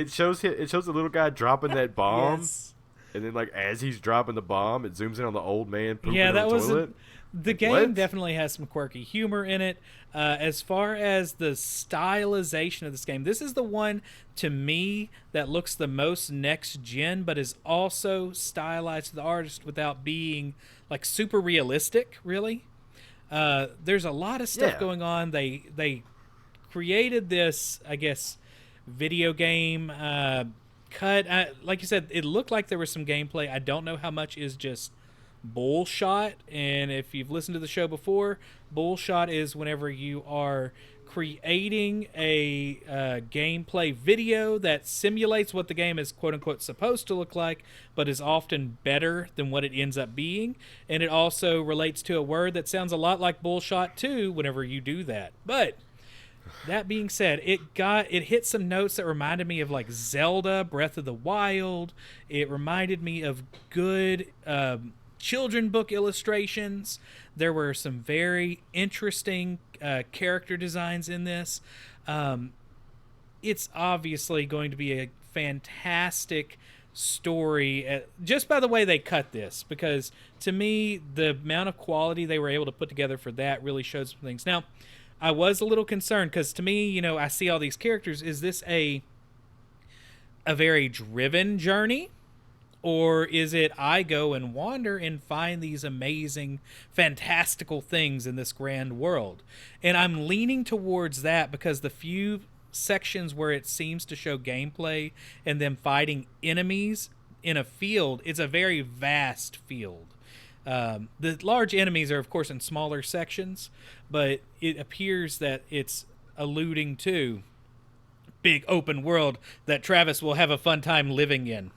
shows the little guy dropping that bomb. Yes. And then, like, as he's dropping the bomb, it zooms in on the old man pooping yeah, on that the was toilet. The Like, game what? definitely has some quirky humor in it. As far as the stylization of this game, this is the one to me that looks the most next gen, but is also stylized to the artist without being like super realistic. Really, there's a lot of stuff Yeah. going on. They created this, I guess, video game cut. Like you said, it looked like there was some gameplay. I don't know how much is just bullshot. And if you've listened to the show before, bullshot is whenever you are creating a gameplay video that simulates what the game is quote unquote supposed to look like, but is often better than what it ends up being. And it also relates to a word that sounds a lot like bullshot too whenever you do that. But that being said, it hit some notes that reminded me of like Zelda Breath of the Wild. It reminded me of good children book illustrations. There were some very interesting character designs in this. It's obviously going to be a fantastic story just by the way they cut this, because to me the amount of quality they were able to put together for that really showed some things. Now, I was a little concerned because to me, I see all these characters. Is this a very driven journey? Or is it I go and wander and find these amazing, fantastical things in this grand world? And I'm leaning towards that because the few sections where it seems to show gameplay and them fighting enemies in a field, it's a very vast field. The large enemies are, of course, in smaller sections, but it appears that it's alluding to big open world that Travis will have a fun time living in.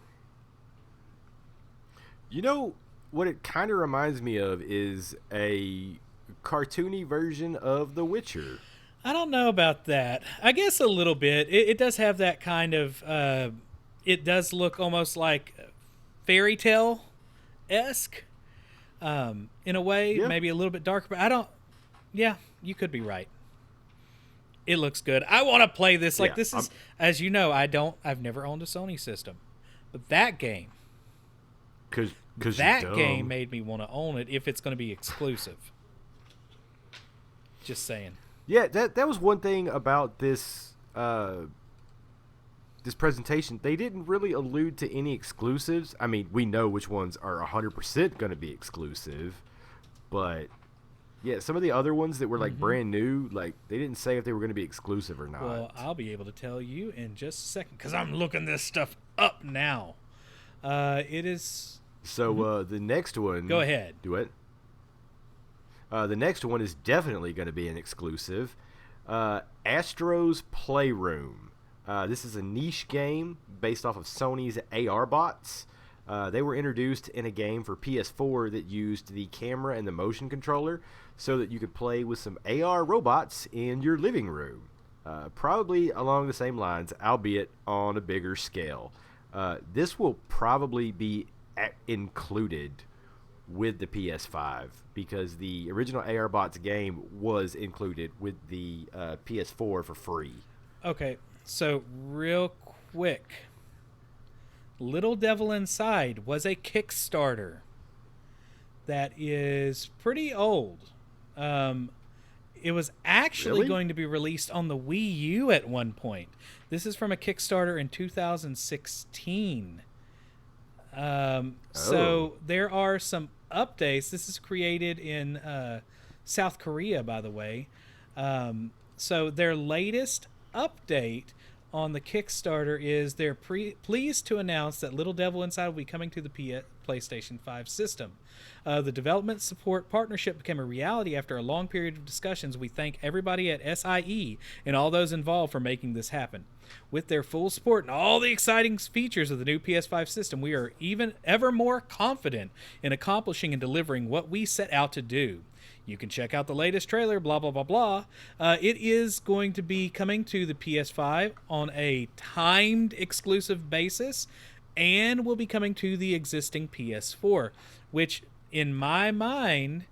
You know what it kind of reminds me of is a cartoony version of The Witcher. I don't know about that. I guess a little bit. It does have that kind of. It does look almost like fairy tale esque, in a way. Yeah. Maybe a little bit darker. But I don't. Yeah, you could be right. It looks good. I want to play this. Like, Yeah, this is, as you know, I've never owned a Sony system, but that game. Cause That you're dumb. game made me want to own it if it's going to be exclusive. Just saying. Yeah, that was one thing about this this presentation. They didn't really allude to any exclusives. I mean, we know which ones are 100% going to be exclusive, but yeah, some of the other ones that were like brand new, like they didn't say if they were going to be exclusive or not. Well, I'll be able to tell you in just a second because I'm looking this stuff up now. It is. So the next one. Go ahead. Do it. The next one is definitely going to be an exclusive. Astro's Playroom. This is a niche game based off of Sony's AR bots. They were introduced in a game for PS4 that used the camera and the motion controller so that you could play with some AR robots in your living room. Probably along the same lines, albeit on a bigger scale. This will probably be included with the PS5 because the original AR bots game was included with the PS4 for free. Okay, so real quick. Little Devil Inside was a Kickstarter that is pretty old. It was actually Really? going to be released on the Wii U at one point. This is from a Kickstarter in 2016. So there are some updates. This is created in South Korea, by the way. So their latest update on the Kickstarter is they're pleased to announce that Little Devil Inside will be coming to the PlayStation 5 system. The development support partnership became a reality after a long period of discussions. We thank everybody at SIE and all those involved for making this happen. With their full support and all the exciting features of the new PS5 system, we are even ever more confident in accomplishing and delivering what we set out to do. You can check out the latest trailer, blah, blah, blah, blah. It is going to be coming to the PS5 on a timed exclusive basis and will be coming to the existing PS4, which in my mind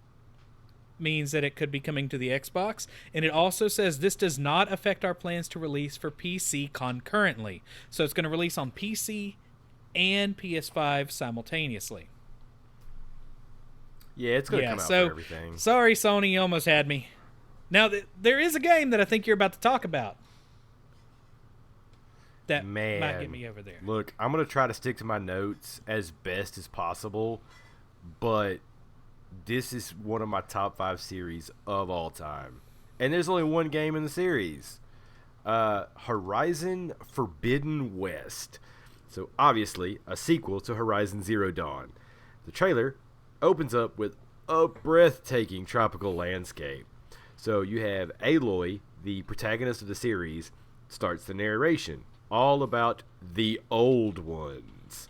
means that it could be coming to the Xbox. And it also says this does not affect our plans to release for PC concurrently. So it's going to release on PC and PS5 simultaneously. Yeah, it's gonna Yeah, come out so for everything. sorry, Sony, you almost had me. Now, there is a game that I think you're about to talk about that Man, might get me over there. Look, I'm gonna try to stick to my notes as best as possible, but this is one of my top 5 series of all time, and there's only one game in the series. Horizon Forbidden West. So obviously a sequel to Horizon Zero Dawn. The trailer opens up with a breathtaking tropical landscape. So you have Aloy, the protagonist of the series, starts the narration, all about the old ones.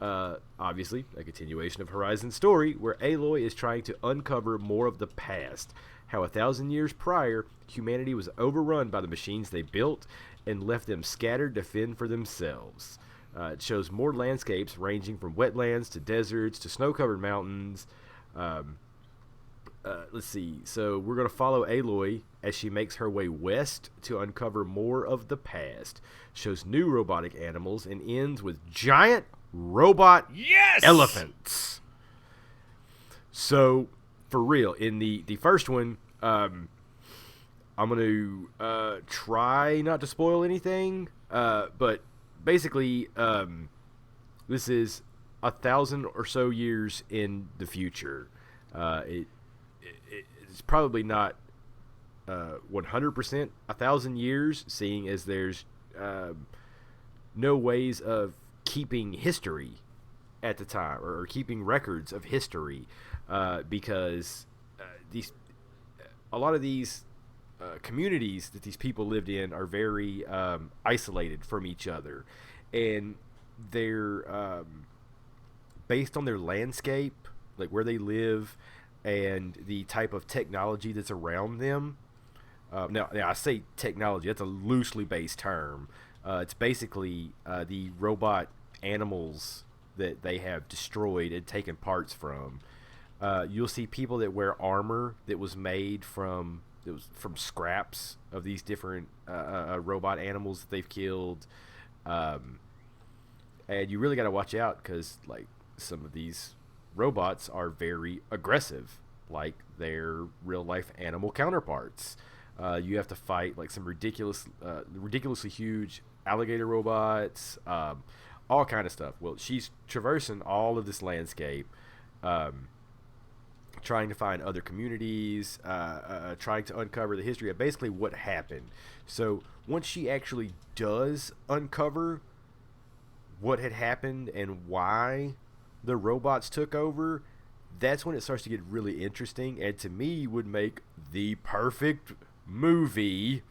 Obviously, a continuation of Horizon's story, where Aloy is trying to uncover more of the past, how 1,000 years prior, humanity was overrun by the machines they built and left them scattered to fend for themselves. It shows more landscapes ranging from wetlands to deserts to snow-covered mountains. Let's see. So we're going to follow Aloy as she makes her way west to uncover more of the past. Shows new robotic animals and ends with giant robot elephants. So, for real, in the first one, I'm going to try not to spoil anything, but basically, this is 1,000 or so years in the future. It's probably not 100% 1,000 years, seeing as there's no ways of keeping history at the time, or keeping records of history, because a lot of these communities that these people lived in are very isolated from each other, and they're based on their landscape, like where they live and the type of technology that's around them. Now I say technology, that's a loosely based term. It's basically the robot animals that they have destroyed and taken parts from. You'll see people that wear armor that was made from scraps of these different robot animals that they've killed, and you really got to watch out, because like some of these robots are very aggressive, like their real life animal counterparts. You have to fight like some ridiculously huge alligator robots, all kind of stuff. Well, she's traversing all of this landscape, trying to find other communities, trying to uncover the history of basically what happened. So once she actually does uncover what had happened and why the robots took over, that's when it starts to get really interesting, and to me would make the perfect movie.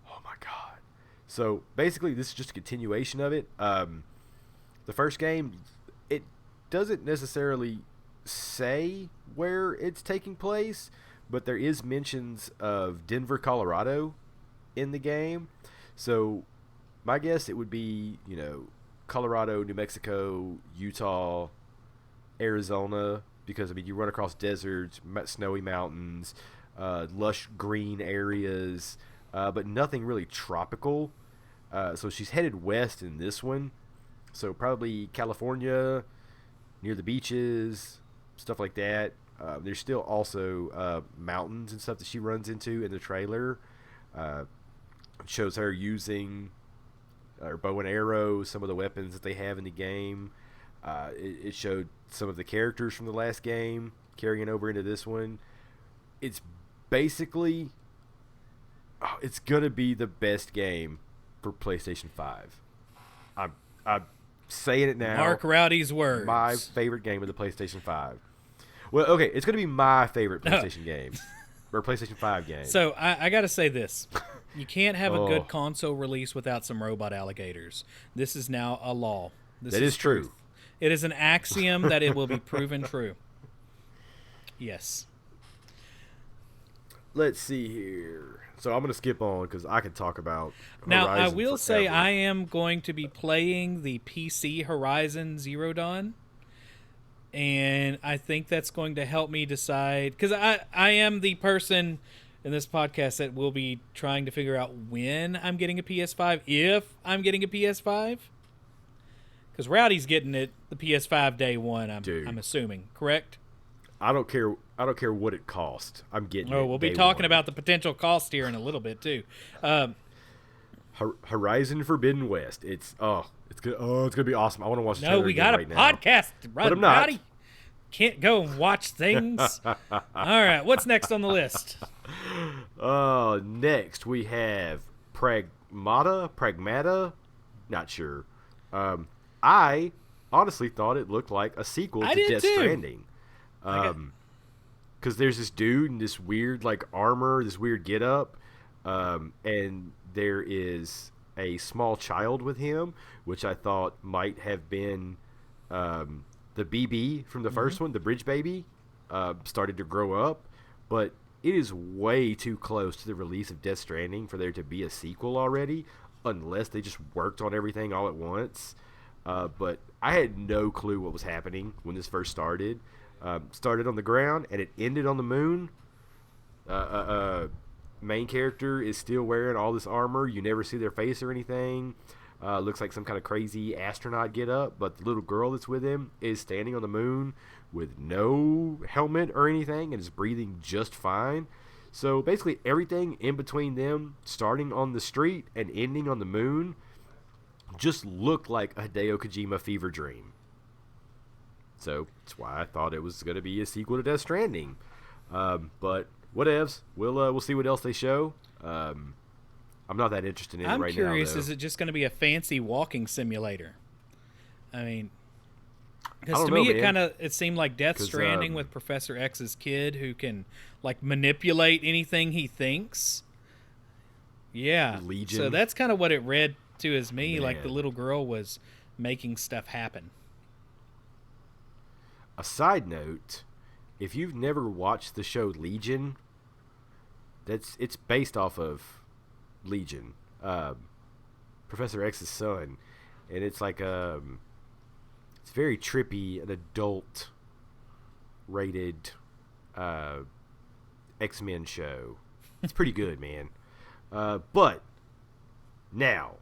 Oh my god. So basically this is just a continuation of it. The first game, it doesn't necessarily say where it's taking place, but there is mentions of Denver, Colorado in the game. So my guess it would be, Colorado, New Mexico, Utah, Arizona, because I mean you run across deserts, snowy mountains, lush green areas, but nothing really tropical. So she's headed west in this one, so probably California, near the beaches, stuff like that. There's still also mountains and stuff that she runs into in the trailer. It shows her using her bow and arrow, some of the weapons that they have in the game. It showed some of the characters from the last game carrying over into this one. It's basically, it's gonna be the best game for PlayStation 5. I'm saying it now. Mark Rowdy's words. My favorite game of the PlayStation 5. Well, okay, it's gonna be my favorite PlayStation game, or PlayStation 5 game. So I gotta say this. You can't have a good console release without some robot alligators. This is now a law. This that is true. It is an axiom that it will be proven true. Yes. Let's see here. So I'm going to skip on because I can talk about Now, Horizon I will say forever. I am going to be playing the PC Horizon Zero Dawn. And I think that's going to help me decide, because I am the person in this podcast that will be trying to figure out when I'm getting a PS5, if I'm getting a PS5. Because Rowdy's getting it the PS5 day one, I'm assuming, correct? I don't care. I don't care what it costs. I'm getting it. Oh, we'll be day talking one. about the potential cost here in a little bit too. Horizon Forbidden West. It's good. Oh, it's gonna be awesome. I want to watch. The No, trailer we again got a right now. podcast, But I'm not. Rowdy. Can't go and watch things. All right, what's next on the list? Next we have Pragmata. Not sure. I honestly thought it looked like a sequel I to did Death too. Stranding. Because there's this dude in this weird like armor, this weird getup, and there is a small child with him, which I thought might have been the BB from the first one, the bridge baby, started to grow up, but it is way too close to the release of Death Stranding for there to be a sequel already, unless they just worked on everything all at once. But I had no clue what was happening when this first started. Started on the ground and it ended on the moon. Main character is still wearing all this armor. You never see their face or anything. Looks like some kind of crazy astronaut get up, but the little girl that's with him is standing on the moon with no helmet or anything and is breathing just fine. So basically everything in between them, starting on the street and ending on the moon, just looked like a Hideo Kojima fever dream. So that's why I thought it was going to be a sequel to Death Stranding. But whatevs. We'll see what else they show. I'm not that interested in it right now. I'm curious, though. is it just going to be a fancy walking simulator? I mean, because I to don't me know, it seemed like Death 'Cause, Stranding with Professor X's kid who can like manipulate anything he thinks. Yeah. Legion. So that's kind of what it read to as me, like the Man. little girl was making stuff happen. A side note, if you've never watched the show Legion, it's based off of Legion, Professor X's son, and it's like it's very trippy, an adult rated X-Men show. It's pretty good, man. But now,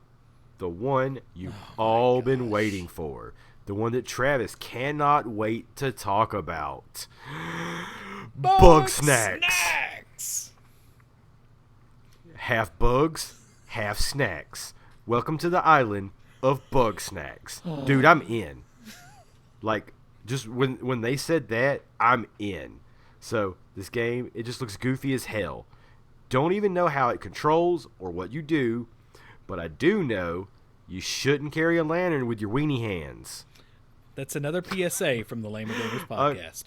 the one you've all been waiting for. The one that Travis cannot wait to talk about. Bug snacks. Half bugs, half snacks. Welcome to the island of bug snacks. Dude, I'm in. Like, just when they said that, I'm in. So, this game, it just looks goofy as hell. Don't even know how it controls or what you do, but I do know you shouldn't carry a lantern with your weenie hands. That's another PSA from the Lamer Gamers podcast.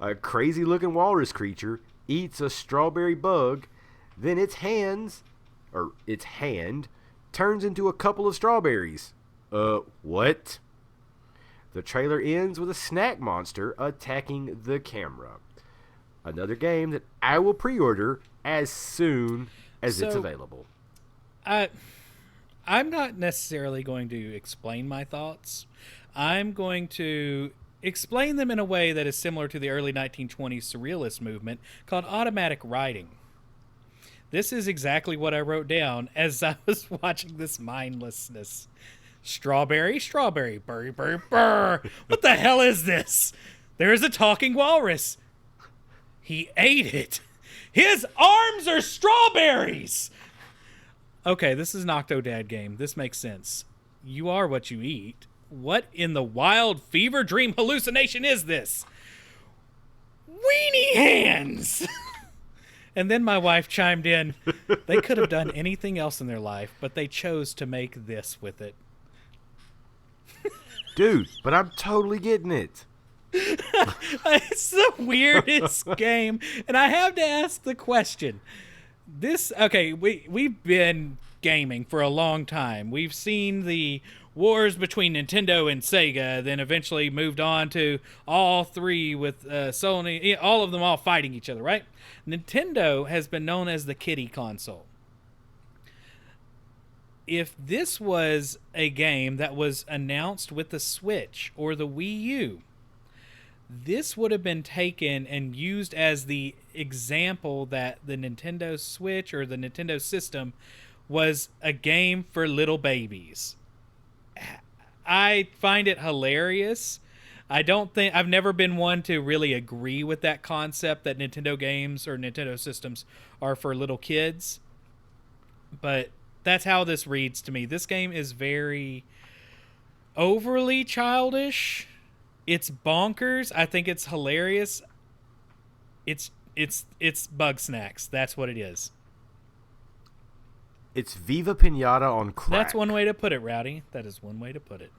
A crazy-looking walrus creature eats a strawberry bug, then its hand turns into a couple of strawberries. What? The trailer ends with a snack monster attacking the camera. Another game that I will pre-order as soon as it's available. I'm not necessarily going to explain my thoughts. I'm going to explain them in a way that is similar to the early 1920s surrealist movement called automatic writing. This is exactly what I wrote down as I was watching this mindlessness. Strawberry, strawberry, burr, burr, burr. What the hell is this? There is a talking walrus. He ate it. His arms are strawberries. Okay, this is an Octodad game. This makes sense. You are what you eat. What in the wild fever dream hallucination is this? Weenie hands! And then my wife chimed in. They could have done anything else in their life, but they chose to make this with it. Dude, but I'm totally getting it. It's the weirdest game. And I have to ask the question. We've been gaming for a long time. We've seen the wars between Nintendo and Sega, then eventually moved on to all three with Sony, all of them all fighting each other, right? Nintendo has been known as the kiddie console. If this was a game that was announced with the Switch or the Wii U, this would have been taken and used as the example that the Nintendo Switch or the Nintendo system was a game for little babies. I find it hilarious I don't think I've never been one to really agree with that concept that Nintendo games or Nintendo systems are for little kids. But that's how this reads to me. This game is very overly childish. It's bonkers. I think it's hilarious. It's bug snacks. That's what it is. It's Viva Pinata on crack. That's one way to put it, Rowdy. That is one way to put it.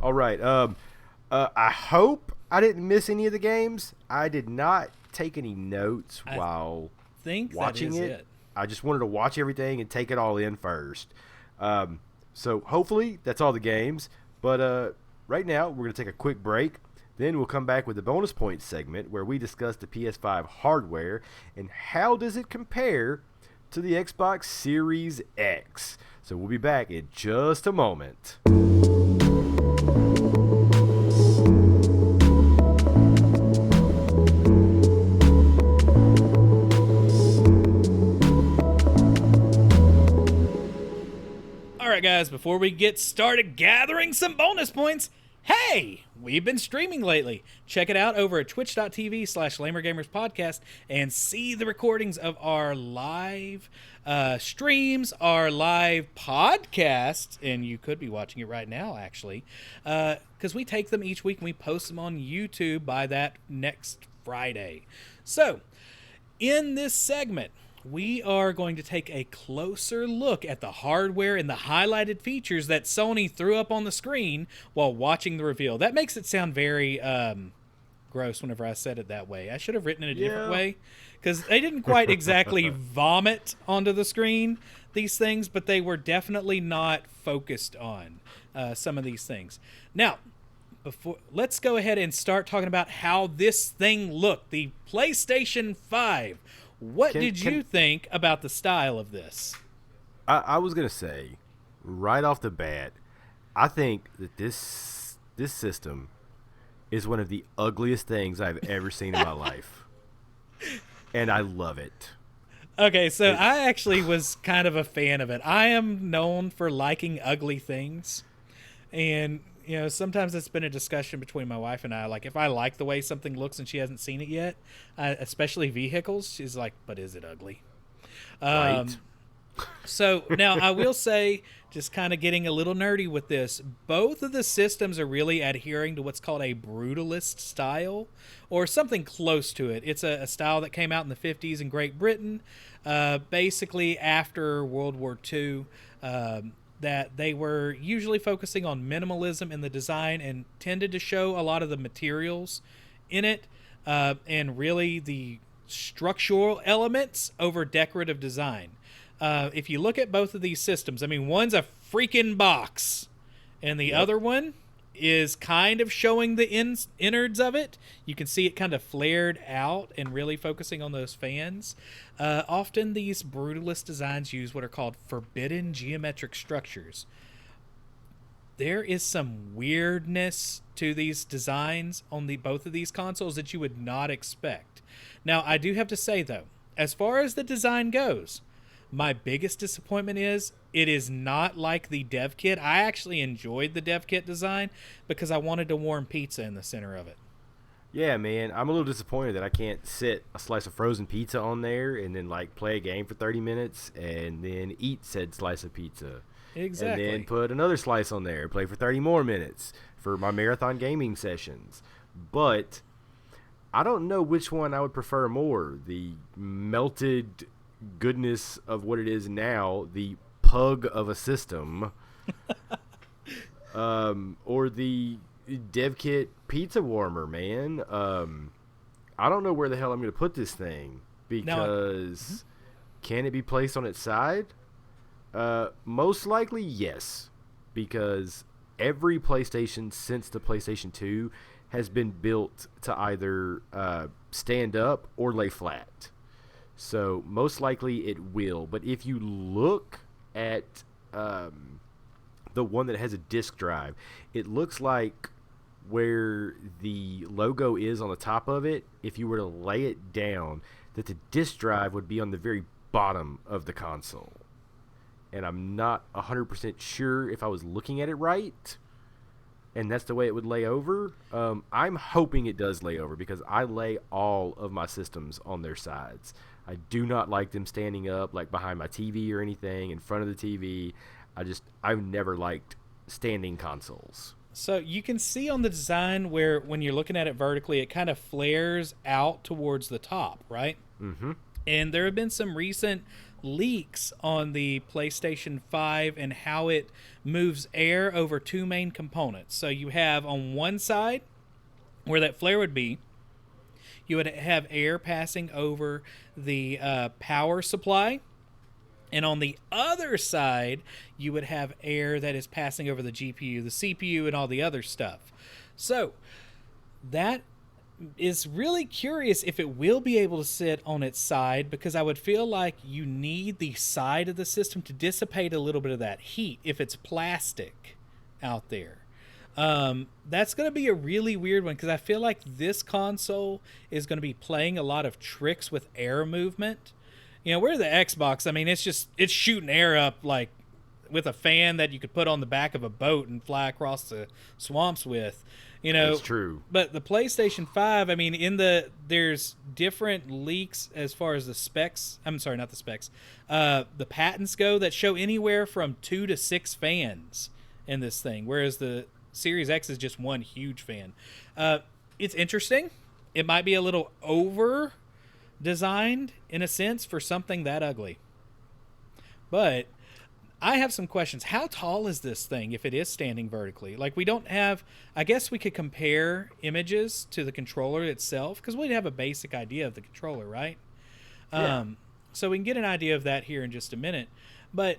All right. I hope I didn't miss any of the games. I did not take any notes while watching it. I just wanted to watch everything and take it all in first. So hopefully that's all the games. But right now we're going to take a quick break. Then we'll come back with the bonus points segment where we discuss the PS5 hardware and how does it compare to the Xbox Series X. So we'll be back in just a moment. All right, guys, before we get started gathering some bonus points, hey, we've been streaming lately. Check it out over at twitch.tv/LamerGamersPodcast and see the recordings of our live streams, our live podcasts, and you could be watching it right now, actually, because we take them each week and we post them on YouTube by that next Friday. So, in this segment, we are going to take a closer look at the hardware and the highlighted features that Sony threw up on the screen while watching the reveal. That makes it sound very gross whenever I said it that way. I should have written it a different way, because they didn't quite exactly vomit onto the screen these things, but they were definitely not focused on some of these things. Now, let's go ahead and start talking about how this thing looked. The PlayStation 5. What did you think about the style of this? I was going to say, right off the bat, I think that this system is one of the ugliest things I've ever seen in my life. And I love it. Okay, so I actually was kind of a fan of it. I am known for liking ugly things. And, you know, sometimes it's been a discussion between my wife and I. Like, if I like the way something looks and she hasn't seen it yet, especially vehicles, she's like, but is it ugly? Right. So now I will say, just kind of getting a little nerdy with this, both of the systems are really adhering to what's called a brutalist style, or something close to it. It's a style that came out in the 50s in Great Britain, basically after World War II, that they were usually focusing on minimalism in the design and tended to show a lot of the materials in it, and really the structural elements over decorative design. If you look at both of these systems, I mean, one's a freaking box, and the other one is kind of showing the innards of it. You can see it kind of flared out and really focusing on those fans. Often these brutalist designs use what are called forbidden geometric structures. There is some weirdness to these designs on both of these consoles that you would not expect. Now, I do have to say, though, as far as the design goes, my biggest disappointment is it is not like the dev kit. I actually enjoyed the dev kit design because I wanted to warm pizza in the center of it. Yeah, man, I'm a little disappointed that I can't sit a slice of frozen pizza on there and then like play a game for 30 minutes and then eat said slice of pizza. Exactly. And then put another slice on there, play for 30 more minutes for my marathon gaming sessions. But I don't know which one I would prefer more. The melted goodness of what it is now, the pug of a system, or the dev kit pizza warmer, man. I don't know where the hell I'm going to put this thing because can it be placed on its side? Most likely yes, because every PlayStation since the PlayStation 2 has been built to either stand up or lay flat. So most likely it will. But if you look at the one that has a disk drive, it looks like where the logo is on the top of it, if you were to lay it down, that the disk drive would be on the very bottom of the console. And I'm not 100% sure if I was looking at it right, and that's the way it would lay over. I'm hoping it does lay over because I lay all of my systems on their sides. I do not like them standing up like behind my TV or anything, in front of the TV. I've never liked standing consoles. So you can see on the design where when you're looking at it vertically, it kind of flares out towards the top, right? Mm-hmm. And there have been some recent leaks on the PlayStation 5 and how it moves air over two main components. So you have on one side where that flare would be, you would have air passing over the power supply. And on the other side, you would have air that is passing over the GPU, the CPU, and all the other stuff. So that is really curious if it will be able to sit on its side, because I would feel like you need the side of the system to dissipate a little bit of that heat if it's plastic out there. That's going to be a really weird one, because I feel like this console is going to be playing a lot of tricks with air movement. You know, where the Xbox, I mean, it's shooting air up like with a fan that you could put on the back of a boat and fly across the swamps with. You know, That's true. But the PlayStation 5, I mean, there's different leaks as far as the specs. I'm sorry, not the specs. The patents go that show anywhere from 2 to 6 fans in this thing, whereas the Series X is just one huge fan. It's interesting. It might be a little over designed in a sense for something that ugly. But I have some questions. How tall is this thing if it is standing vertically? Like, we don't have, I guess we could compare images to the controller itself, because we'd have a basic idea of the controller, right? Yeah. So we can get an idea of that here in just a minute. But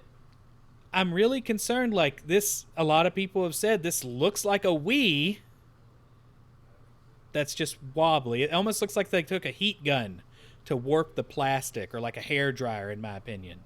I'm really concerned, like this, a lot of people have said this looks like a Wii that's just wobbly. It almost looks like they took a heat gun to warp the plastic, or like a hair dryer, in my opinion.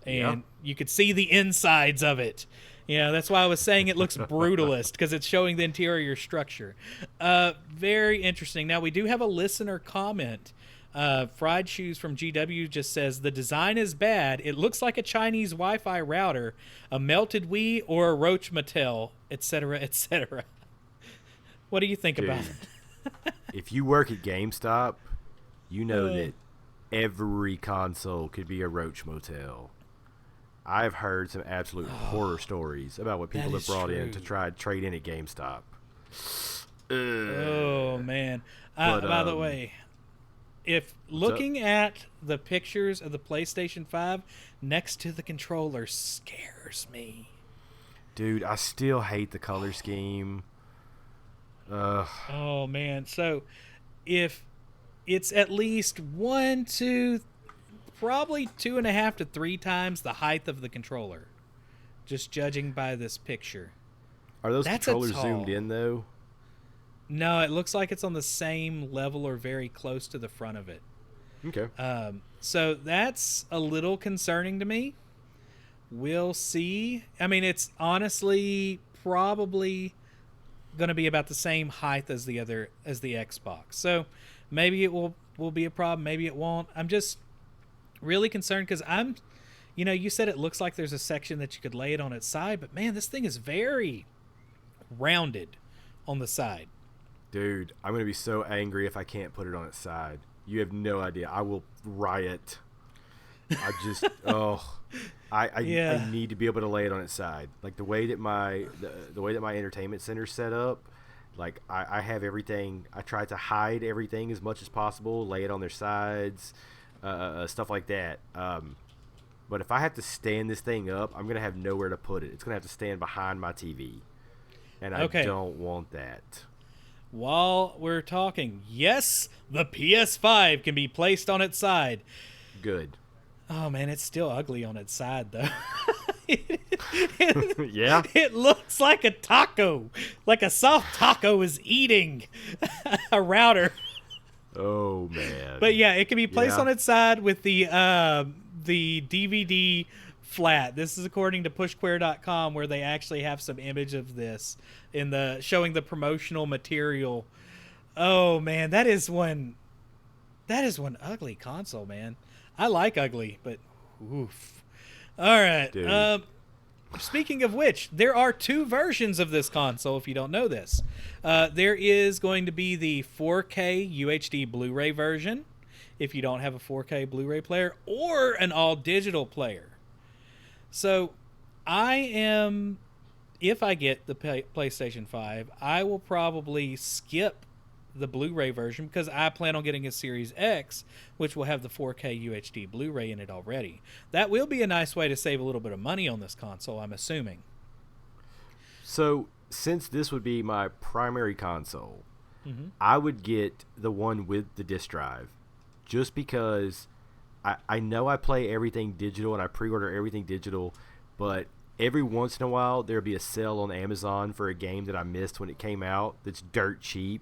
And you could see the insides of it. You know, that's why I was saying it looks brutalist, because it's showing the interior structure. Very interesting. Now, we do have a listener comment. Fried Shoes from GW just says, the design is bad. It looks like a Chinese Wi-Fi router, a melted Wii, or a Roach Mattel, etc., etc. What do you think about it? If you work at GameStop, you know that every console could be a Roach Motel. I've heard some absolute horror stories about what people have brought in to try to trade in at GameStop. Oh, man. By the way, if looking at the pictures of the PlayStation 5 next to the controller scares me. Dude, I still hate the color scheme. Oh, man. So if it's at least 1, 2, probably 2.5 to 3 times the height of the controller, just judging by this picture. Are those controllers zoomed in, though? No, it looks like it's on the same level or very close to the front of it. Okay. So that's a little concerning to me. We'll see. I mean, it's honestly probably going to be about the same height as the Xbox. So maybe it will be a problem. Maybe it won't. I'm just really concerned because you said it looks like there's a section that you could lay it on its side, but man, this thing is very rounded on the side. Dude, I'm going to be so angry if I can't put it on its side. You have no idea. I will riot. I just, I need to be able to lay it on its side. Like the way that my entertainment center's set up, like I have everything. I try to hide everything as much as possible, lay it on their sides, stuff like that. But if I have to stand this thing up, I'm going to have nowhere to put it. It's going to have to stand behind my TV. And I don't want that. While we're talking, yes, the PS5 can be placed on its side. Good. Oh, man, it's still ugly on its side, though. Yeah? It looks like a taco. Like a soft taco is eating a router. Oh, man. But, yeah, it can be placed on its side with the DVD flat. This is according to pushquare.com, where they actually have some image of this showing the promotional material. Oh, man, that is one ugly console, man. I like ugly, but oof. All right. Dude, speaking of which, there are two versions of this console, if you don't know this. There is going to be the 4K UHD Blu-ray version, if you don't have a 4K Blu-ray player, or an all-digital player. So, if I get the PlayStation 5, I will probably skip the Blu-ray version because I plan on getting a Series X, which will have the 4K UHD Blu-ray in it already. That will be a nice way to save a little bit of money on this console, I'm assuming. So, since this would be my primary console, I would get the one with the disc drive, just because I know I play everything digital and I pre-order everything digital, but every once in a while there'll be a sale on Amazon for a game that I missed when it came out that's dirt cheap,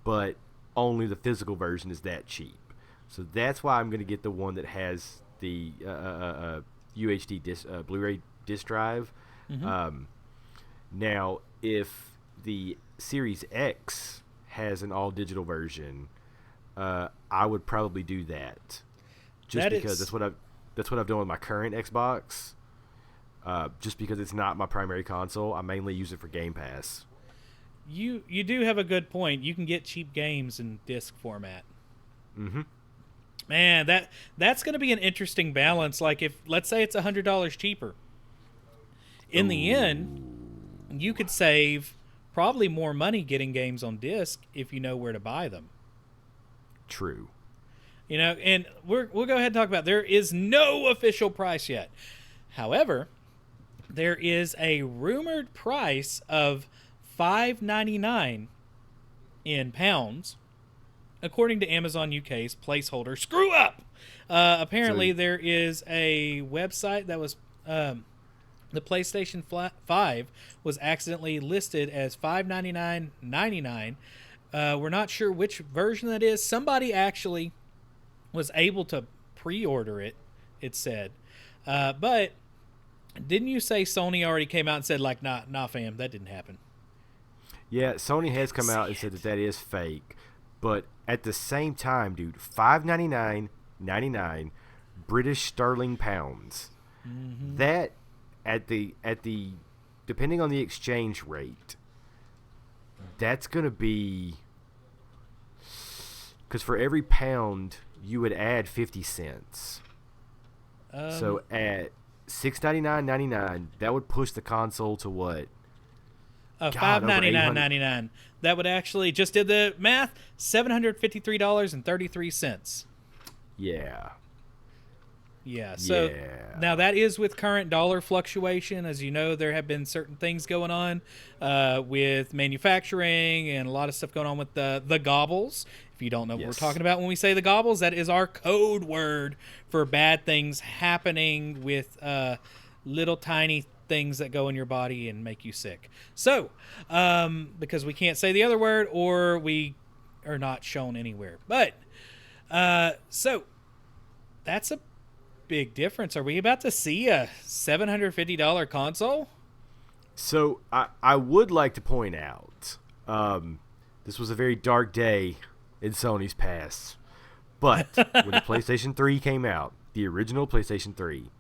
but only the physical version is that cheap. So that's why I'm going to get the one that has the UHD Blu-ray disc drive. Now, if the Series X has an all-digital version, I would probably do that, just because that's what I've done with my current Xbox. Just because it's not my primary console, I mainly use it for Game Pass. You do have a good point. You can get cheap games in disc format. Man, that's going to be an interesting balance. Like, if let's say it's $100 cheaper, in the end, you could save probably more money getting games on disc if you know where to buy them. True. You know, and we'll go ahead and talk about, there is no official price yet. However, there is a rumored price of $5.99 in pounds, according to Amazon UK's placeholder screw up. Apparently, there is a website that was the PlayStation 5 was accidentally listed as $599.99. We're not sure which version that is. Somebody actually was able to pre-order it, it said. But didn't you say Sony already came out and said, like, nah, fam, that didn't happen? Yeah, Sony has come out and said that is fake. But at the same time, dude, $5.99.99 British sterling pounds. That at the depending on the exchange rate, that's gonna be, because for every pound you would add 50 cents. So at $6.99.99, that would push the console to what? $5.99.99. That would actually, just did the math, $753.33. Yeah. Yeah. So now that is with current dollar fluctuation. As you know, there have been certain things going on with manufacturing and a lot of stuff going on with the gobbles. If you don't know what we're talking about when we say the gobbles, that is our code word for bad things happening with little tiny things that go in your body and make you sick. So, because we can't say the other word or we are not shown anywhere. But, so, that's a big difference. Are we about to see a $750 console? So, I would like to point out, this was a very dark day in Sony's past. But when the PlayStation 3 came out, the original PlayStation 3,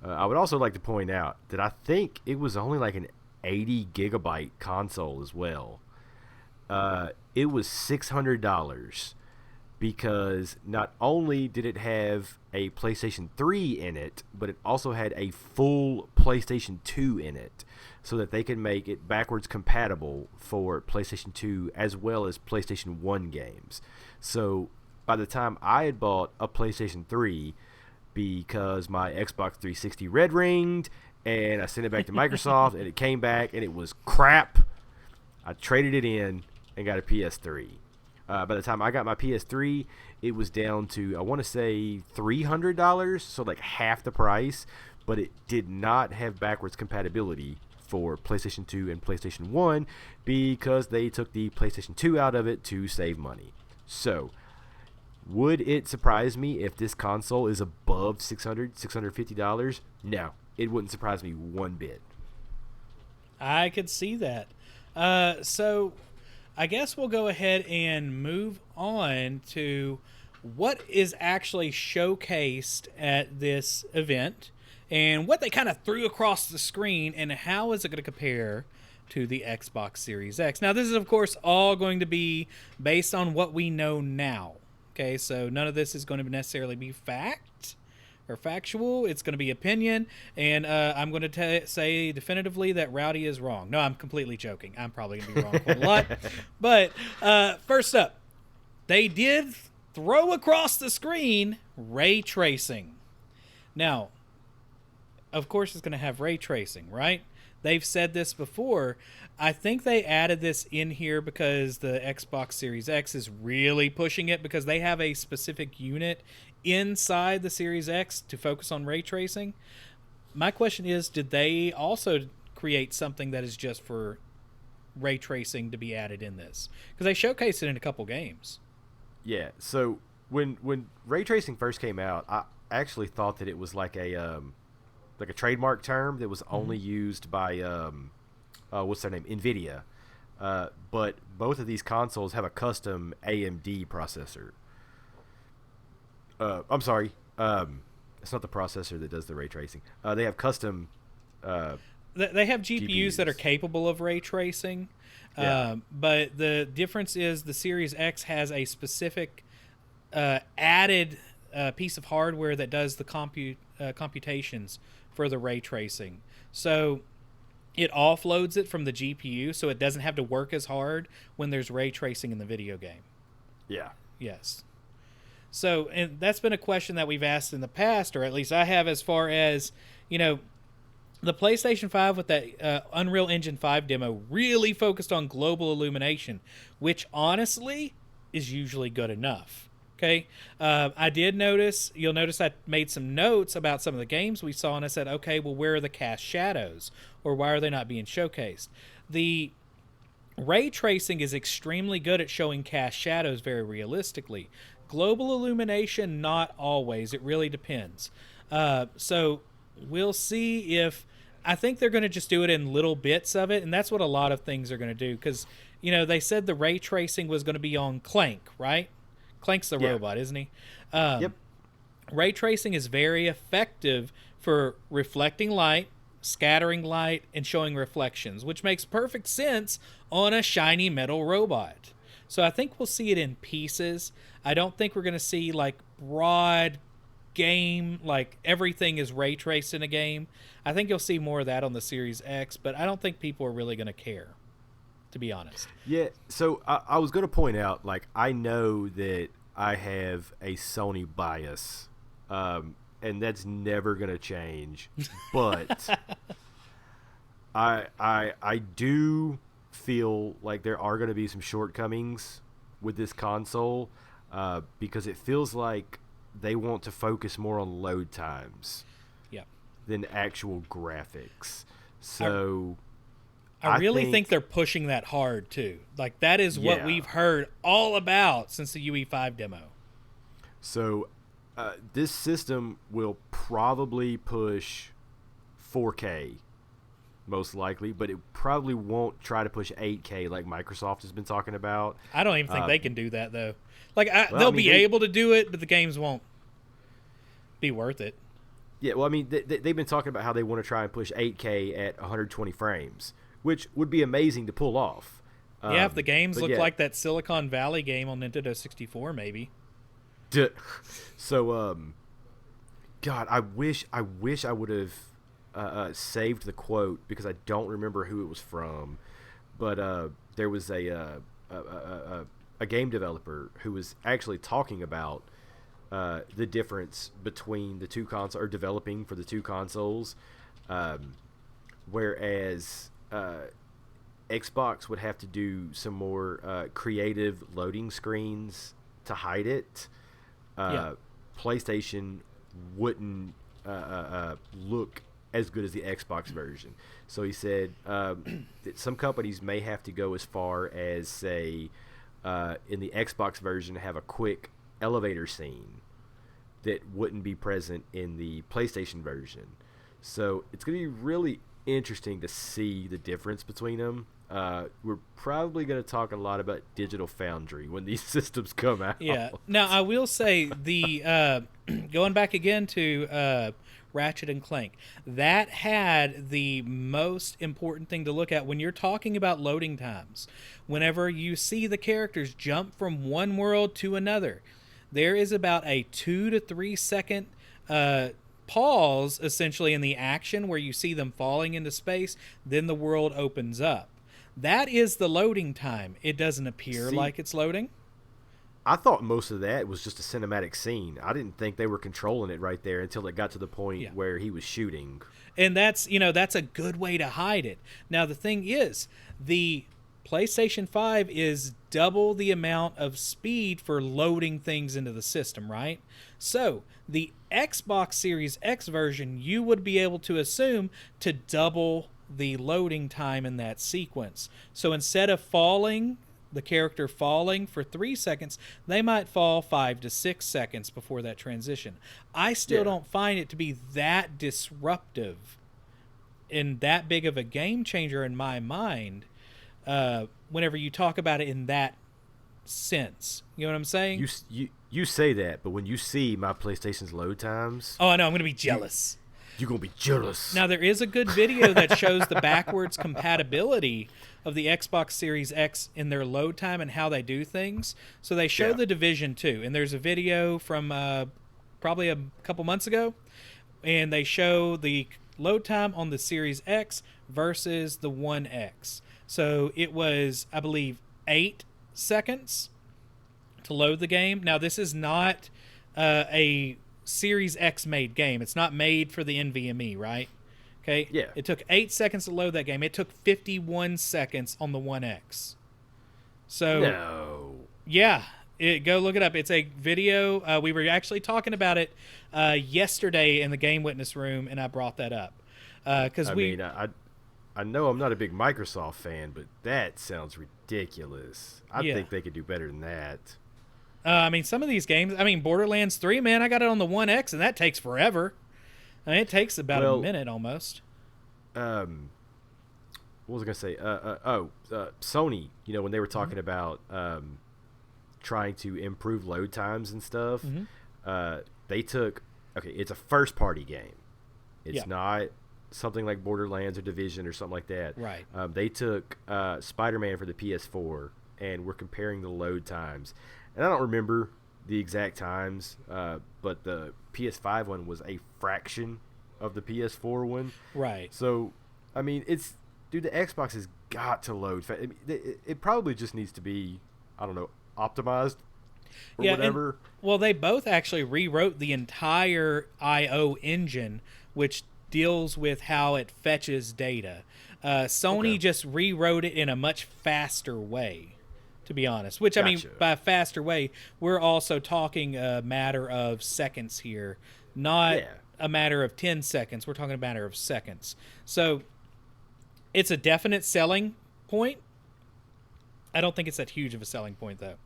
I would also like to point out that I think it was only like an 80 gigabyte console as well. It was $600 because not only did it have a PlayStation 3 in it, but it also had a full PlayStation 2 in it, so that they could make it backwards compatible for PlayStation 2 as well as PlayStation 1 games. So by the time I had bought a PlayStation 3, because my Xbox 360 red ringed and I sent it back to Microsoft and it came back and it was crap, I traded it in and got a PS3. By the time I got my PS3, it was down to, I want to say, $300, so like half the price, but it did not have backwards compatibility for PlayStation 2 and PlayStation 1 because they took the PlayStation 2 out of it to save money. So, would it surprise me if this console is above $650? No, it wouldn't surprise me one bit. I could see that. So, I guess we'll go ahead and move on to what is actually showcased at this event. and what they kind of threw across the screen, and how is it going to compare to the Xbox Series X. Now, this is, of course, all going to be based on what we know now. Okay, so none of this is going to necessarily be fact or factual. It's going to be opinion, and I'm going to say definitively that Rowdy is wrong. No, I'm completely joking. I'm probably going to be wrong quite a lot. But first up, they did throw across the screen ray tracing. Now, of course, it's going to have ray tracing, right? They've said this before. I think they added this in here because the Xbox Series X is really pushing it, because they have a specific unit inside the Series X to focus on ray tracing. My question is, did they also create something that is just for ray tracing to be added in this? Because they showcased it in a couple games. Yeah, so when ray tracing first came out, I actually thought that it was like a trademark term that was only used by what's their name, NVIDIA. But both of these consoles have a custom AMD processor. I'm sorry, it's not the processor that does the ray tracing. They have custom. They have GPUs that are capable of ray tracing, but the difference is the Series X has a specific added piece of hardware that does the computations for the ray tracing. So it offloads it from the GPU, so it doesn't have to work as hard when there's ray tracing in the video game. Yeah. Yes. So, and that's been a question that we've asked in the past, or at least I have, as far as, the PlayStation 5 with that Unreal Engine 5 demo really focused on global illumination, which honestly is usually good enough. Okay, I did notice, you'll notice I made some notes about some of the games we saw, and I said, okay, well, where are the cast shadows? Or why are they not being showcased? The ray tracing is extremely good at showing cast shadows very realistically. Global illumination, not always. It really depends. So we'll see if... I think they're going to just do it in little bits of it, and that's what a lot of things are going to do, because, they said the ray tracing was going to be on Clank, right? Clank's the robot, isn't he? Yep. Ray tracing is very effective for reflecting light, scattering light, and showing reflections, which makes perfect sense on a shiny metal robot. So I think we'll see it in pieces. I don't think we're going to see like broad game, like everything is ray traced in a game. I think you'll see more of that on the Series X, but I don't think people are really going to care, to be honest. Yeah, so I was going to point out, like, I know that I have a Sony bias, and that's never going to change, but I do feel like there are going to be some shortcomings with this console, because it feels like they want to focus more on load times than actual graphics. So I really think they're pushing that hard too. Like, that is what we've heard all about since the UE5 demo. So this system will probably push 4K most likely, but it probably won't try to push 8K like Microsoft has been talking about. I don't even think they can do that though. Like, they'll be able to do it, but the games won't be worth it. Yeah, well, I mean, they've been talking about how they want to try and push 8K at 120 frames, which would be amazing to pull off. Yeah, if the games look like that Silicon Valley game on Nintendo 64, maybe. So, God, I wish I would have saved the quote, because I don't remember who it was from, but there was a game developer who was actually talking about the difference between the two consoles, or developing for the two consoles, whereas Xbox would have to do some more creative loading screens to hide it. PlayStation wouldn't look as good as the Xbox version. So he said that some companies may have to go as far as, say, in the Xbox version, have a quick elevator scene that wouldn't be present in the PlayStation version. So it's going to be really interesting to see the difference between them. We're probably going to talk a lot about Digital Foundry when these systems come out. Yeah. Now, I will say, the going back again to Ratchet and Clank. That had the most important thing to look at when you're talking about loading times. Whenever you see the characters jump from one world to another, there is about a 2 to 3 second pause, essentially, in the action where you see them falling into space, then the world opens up. That is the loading time. It doesn't appear like it's loading. I thought most of that was just a cinematic scene. I didn't think they were controlling it right there until it got to the point where he was shooting. And that's a good way to hide it. Now, the thing is, the PlayStation 5 is double the amount of speed for loading things into the system, right? So, the Xbox Series X version, you would be able to assume to double the loading time in that sequence. So, instead of the character falling for 3 seconds, they might fall 5 to 6 seconds before that transition. I still don't find it to be that disruptive and that big of a game changer in my mind whenever you talk about it in that sense. You know what I'm saying? You say that, but when you see my PlayStation's load times... Oh, I know. I'm going to be jealous. You're going to be jealous. Now, there is a good video that shows the backwards compatibility of the Xbox Series X in their load time and how they do things. So they show the Division 2, and there's a video from probably a couple months ago, and they show the load time on the Series X versus the One X. So it was, I believe, 8 seconds to load the game. Now, this is not a Series X made game. It's not made for the NVMe, right? Okay. Yeah. It took 8 seconds to load that game. It took 51 seconds on the One X. So no. Yeah, go look it up. It's a video. We were actually talking about it yesterday in the Game Witness room, and I brought that up because I know I'm not a big Microsoft fan, but that sounds ridiculous. I think they could do better than that. Some of these games, Borderlands 3, man, I got it on the One X, and that takes forever. It takes about a minute almost. What was I going to say? Sony, when they were talking about trying to improve load times and stuff, they took, it's a first-party game. It's not something like Borderlands or Division or something like that. Right. They took Spider-Man for the PS4, and were comparing the load times. And I don't remember the exact times, but the PS5 one was a fraction of the PS4 one. Right. So, the Xbox has got to load. It probably just needs to be, I don't know, optimized or whatever. They both actually rewrote the entire I/O engine, which deals with how it fetches data. Sony just rewrote it in a much faster way, to be honest. Which, Gotcha. By a faster way, we're also talking a matter of seconds here, not a matter of 10 seconds. We're talking a matter of seconds. So, it's a definite selling point. I don't think it's that huge of a selling point, though.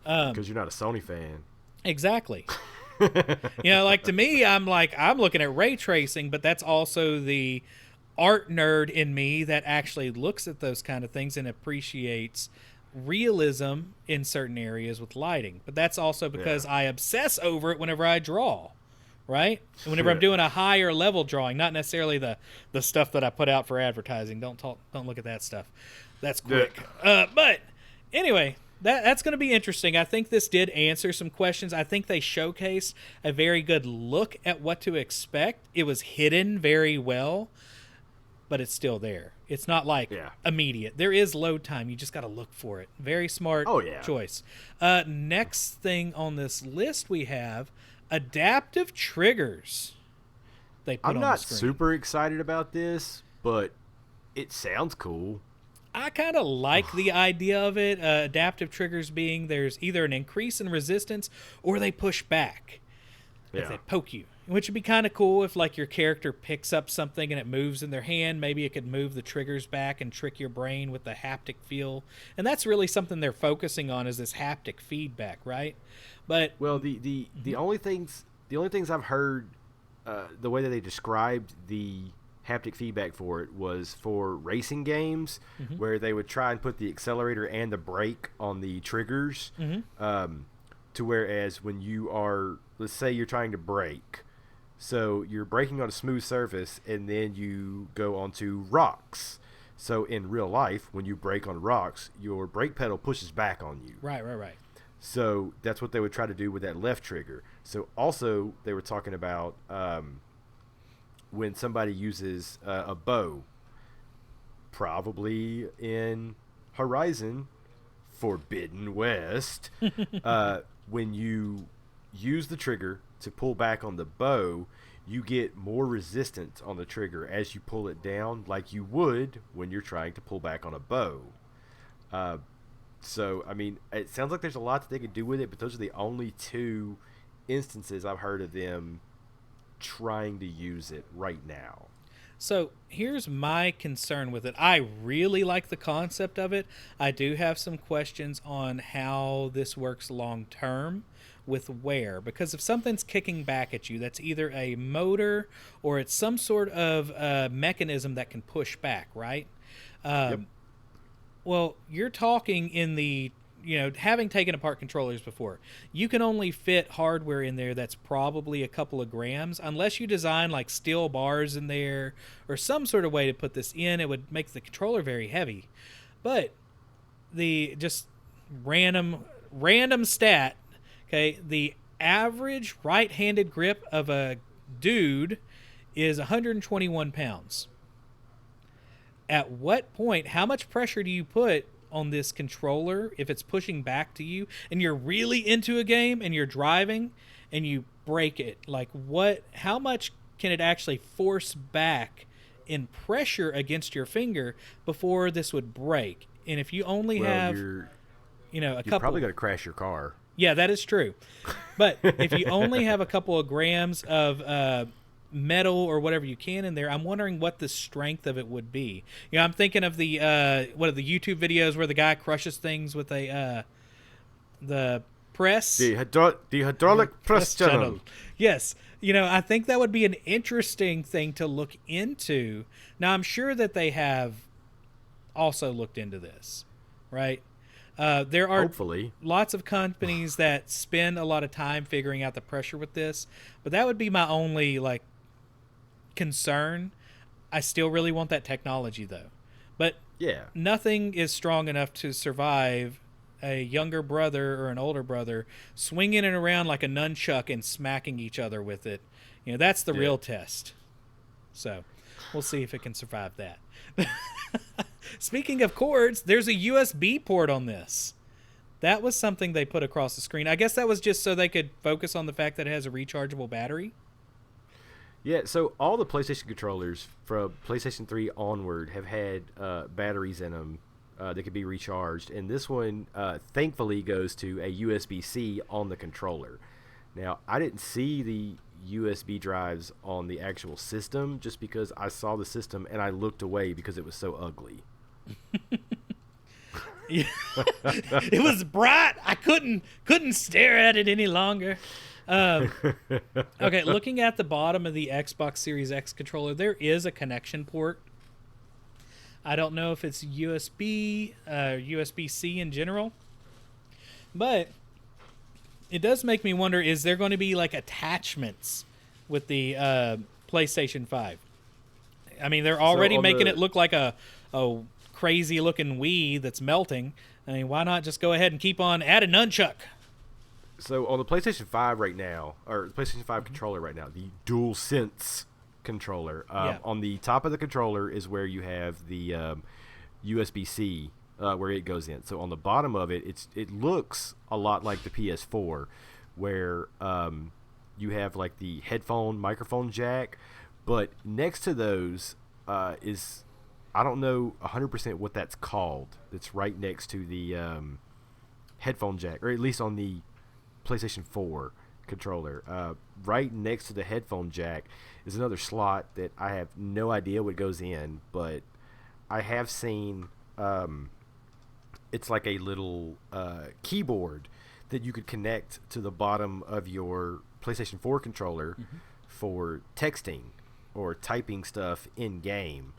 Because you're not a Sony fan. Exactly. To me, I'm looking at ray tracing, but that's also the art nerd in me that actually looks at those kind of things and appreciates realism in certain areas with lighting. But that's also because I obsess over it whenever I draw, right? And whenever I'm doing a higher level drawing, not necessarily the stuff that I put out for advertising. Don't look at that stuff. That's quick. But anyway, that's going to be interesting. I think this did answer some questions. I think they showcased a very good look at what to expect. It was hidden very well, but it's still there. It's not like immediate. There is load time. You just got to look for it. Very smart choice. Next thing on this list we have adaptive triggers. I'm not super excited about this, but it sounds cool. I kind of like the idea of it. Adaptive triggers being there's either an increase in resistance or they push back. If they poke you. Which would be kind of cool if your character picks up something and it moves in their hand. Maybe it could move the triggers back and trick your brain with the haptic feel. And that's really something they're focusing on is this haptic feedback, right? But the only things I've heard the way that they described the haptic feedback for it was for racing games where they would try and put the accelerator and the brake on the triggers to whereas when you are, let's say you're trying to brake, So you're braking on a smooth surface, and then you go onto rocks. So in real life, when you brake on rocks, your brake pedal pushes back on you. Right. So that's what they would try to do with that left trigger. So also they were talking about when somebody uses a bow, probably in Horizon Forbidden West, when you use the trigger to pull back on the bow, you get more resistance on the trigger as you pull it down, like you would when you're trying to pull back on a bow. So, I mean, it sounds like there's a lot that they could do with it, but those are the only two instances I've heard of them trying to use it right now. So here's my concern with it. I really like the concept of it. I do have some questions on how this works long term with wear, because if something's kicking back at you, that's either a motor or it's some sort of mechanism that can push back, right? Yep. Well, you're talking in the, having taken apart controllers before, you can only fit hardware in there that's probably a couple of grams, unless you design like steel bars in there or some sort of way to put this in. It would make the controller very heavy. But the just random stat, okay, the average right-handed grip of a dude is 121 pounds. At what point, how much pressure do you put on this controller if it's pushing back to you and you're really into a game and you're driving and you break it? Like, how much can it actually force back in pressure against your finger before this would break? And if you only have, a You're couple, probably going to crash your car. yeah, that is true. But if you only have a couple of grams of metal or whatever you can in there, I'm wondering what the strength of it would be. I'm thinking of the the YouTube videos where the guy crushes things with the press. The hydraulic press channel. Yes. I think that would be an interesting thing to look into. Now, I'm sure that they have also looked into this, right? There are Hopefully lots of companies that spend a lot of time figuring out the pressure with this, but that would be my only concern. I still really want that technology though, but yeah, nothing is strong enough to survive a younger brother or an older brother swinging it around like a nunchuck and smacking each other with it. That's the real test. So we'll see if it can survive that. Speaking of cords, there's a USB port on this. That was something they put across the screen. I guess that was just so they could focus on the fact that it has a rechargeable battery. Yeah, so all the PlayStation controllers from PlayStation 3 onward have had batteries in them that could be recharged, and this one thankfully goes to a USB-C on the controller. Now, I didn't see the USB drives on the actual system just because I saw the system and I looked away because it was so ugly. It was bright. I couldn't stare at it any longer. Okay, looking at the bottom of the Xbox Series X controller, there is a connection port. I don't know if it's USB, USB-C in general, but it does make me wonder, is there going to be attachments with the PlayStation 5? I mean, they're already making it look like a crazy looking Wii that's melting. I mean, why not just go ahead and add a nunchuck? So on the PlayStation 5 right now, or the PlayStation 5 controller right now, the DualSense controller, on the top of the controller is where you have the USB-C where it goes in. So on the bottom of it, it looks a lot like the PS4, where you have the headphone microphone jack, but next to those is, I don't know 100% what that's called. That's right next to the headphone jack, or at least on the PlayStation 4 controller. Right next to the headphone jack is another slot that I have no idea what goes in, but I have seen it's like a little keyboard that you could connect to the bottom of your PlayStation 4 controller for texting or typing stuff in game.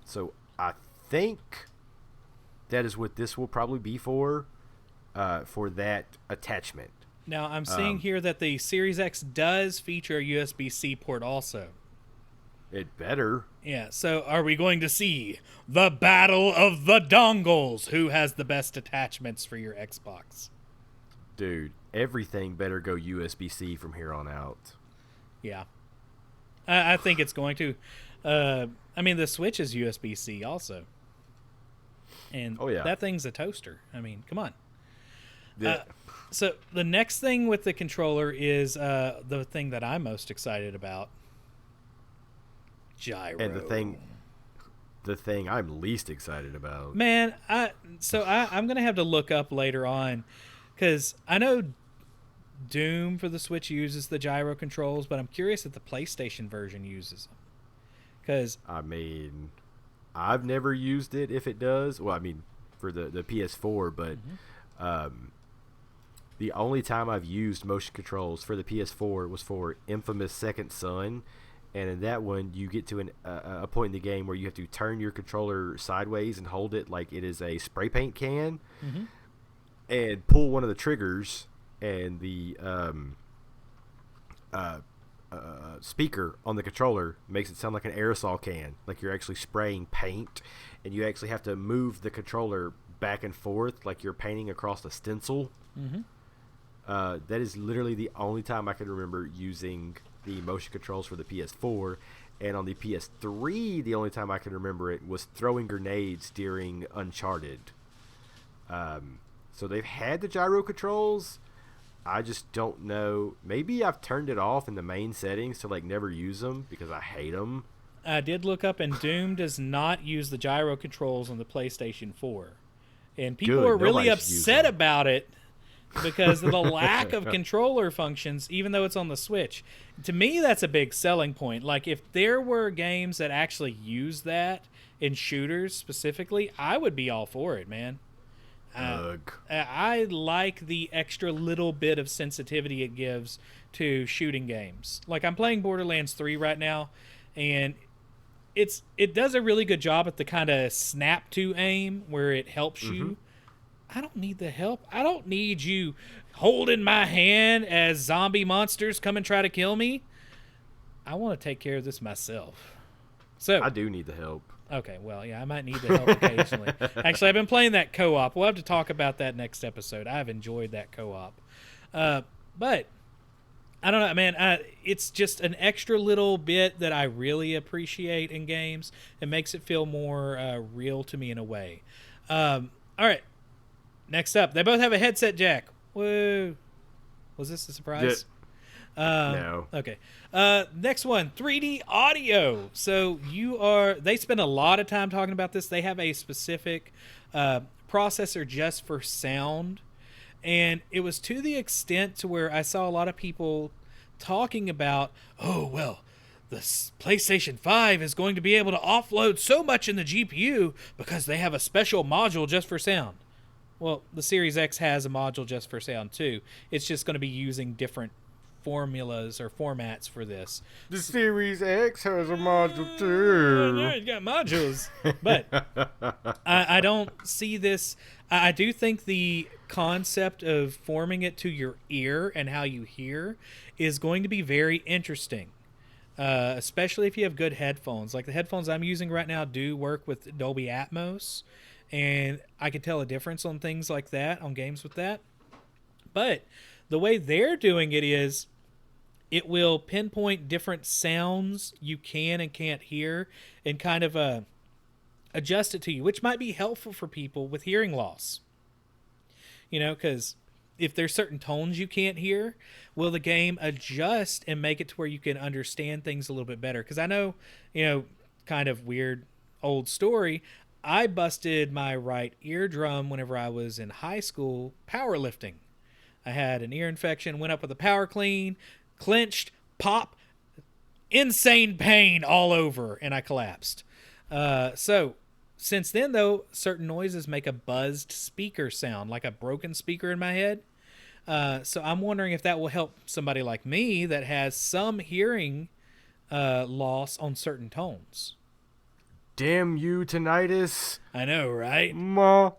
So I think that is what this will probably be for that attachment. Now, I'm seeing here that the Series X does feature a USB-C port also. It better. Yeah, so are we going to see the battle of the dongles? Who has the best attachments for your Xbox? Dude, everything better go USB-C from here on out. Yeah. I think it's going to. I mean, the Switch is USB-C also. And that thing's a toaster. I mean, come on. Yeah. So the next thing with the controller is the thing that I'm most excited about. Gyro. And the thing I'm least excited about. Man, I'm going to have to look up later on, because I know Doom for the Switch uses the gyro controls, but I'm curious if the PlayStation version uses them. Because I mean, I've never used it if it does. Well, I mean, for the PS4, but the only time I've used motion controls for the PS4 was for Infamous Second Son. And in that one, you get to a point in the game where you have to turn your controller sideways and hold it like it is a spray paint can, and pull one of the triggers, and the speaker on the controller makes it sound like an aerosol can, like you're actually spraying paint, and you actually have to move the controller back and forth like you're painting across a stencil. That is literally the only time I can remember using the motion controls for the PS4, and on the PS3 the only time I can remember it was throwing grenades during Uncharted. So they've had the gyro controls. I just don't know, maybe I've turned it off in the main settings to like never use them because I hate them. I did look up, and Doom does not use the gyro controls on the PlayStation 4, and people are really upset about it because of the lack of controller functions, even though it's on the Switch. To me, that's a big selling point. Like, if there were games that actually use that in shooters specifically, I would be all for it, man. I like the extra little bit of sensitivity it gives to shooting games. Like, I'm playing Borderlands 3 right now, and it does a really good job at the kind of snap to aim where it helps you. I don't need the help. I don't need you holding my hand as zombie monsters come and try to kill me. I want to take care of this myself. So I do need the help. Okay, well, yeah, I might need the help occasionally. Actually, I've been playing that co-op. We'll have to talk about that next episode. I've enjoyed that co-op. But I don't know, man. It's just an extra little bit that I really appreciate in games. It makes it feel more real to me in a way. All right. Next up, they both have a headset jack. Woo. Was this a surprise? No. Okay. Next one, 3D audio. So they spend a lot of time talking about this. They have a specific processor just for sound. And it was to the extent to where I saw a lot of people talking about, oh, well, the PlayStation 5 is going to be able to offload so much in the GPU because they have a special module just for sound. Well, the Series X has a module just for sound, too. It's just going to be using different formulas or formats for this. The Series X has a module, too. Yeah, it's got modules. But I don't see this. I do think the concept of forming it to your ear and how you hear is going to be very interesting, especially if you have good headphones. Like the headphones I'm using right now do work with Dolby Atmos, and I can tell a difference on things like that, on games with that. But the way they're doing it is it will pinpoint different sounds you can and can't hear and kind of adjust it to you, which might be helpful for people with hearing loss. You know, because if there's certain tones you can't hear, will the game adjust and make it to where you can understand things a little bit better? Because I know, you know, kind of weird old story, I busted my right eardrum whenever I was in high school powerlifting. I had an ear infection, went up with a power clean, clenched, pop, insane pain all over, and I collapsed. So since then, though, certain noises make a buzzed speaker sound, like a broken speaker in my head. So I'm wondering if that will help somebody like me that has some hearing loss on certain tones. Damn you, tinnitus. I know, right? Ma.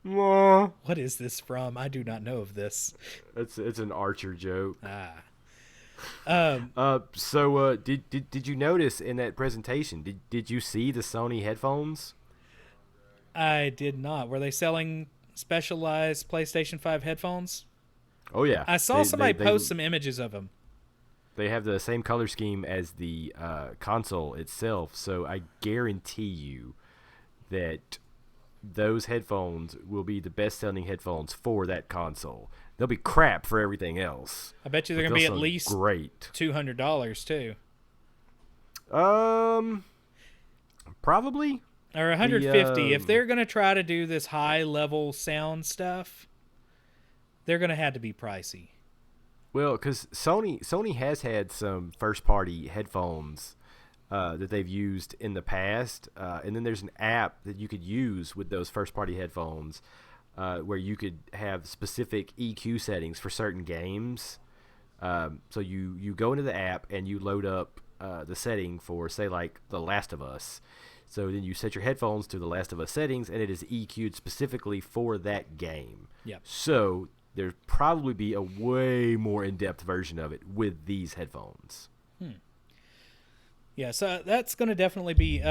What is this from? I do not know of this. It's an Archer joke. Um, So did you notice in that presentation? Did you see the Sony headphones? I did not. Were they selling specialized PlayStation 5 headphones? Oh yeah, I saw somebody post some images of them. They have the same color scheme as the console itself, so I guarantee you that those headphones will be the best-selling headphones for that console. They'll be crap for everything else. I bet you they're going to be at least great. $200 too. Probably. Or 150. If they're going to try to do this high-level sound stuff, they're going to have to be pricey. Well, because Sony has had some first-party headphones that they've used in the past, and then there's an app that you could use with those first-party headphones where you could have specific EQ settings for certain games. So you go into the app and you load up the setting for, say, like The Last of Us. So then you set your headphones to The Last of Us settings, and it is EQ'd specifically for that game. Yeah. So there'd probably be a way more in-depth version of it with these headphones. Yeah, so that's going to definitely be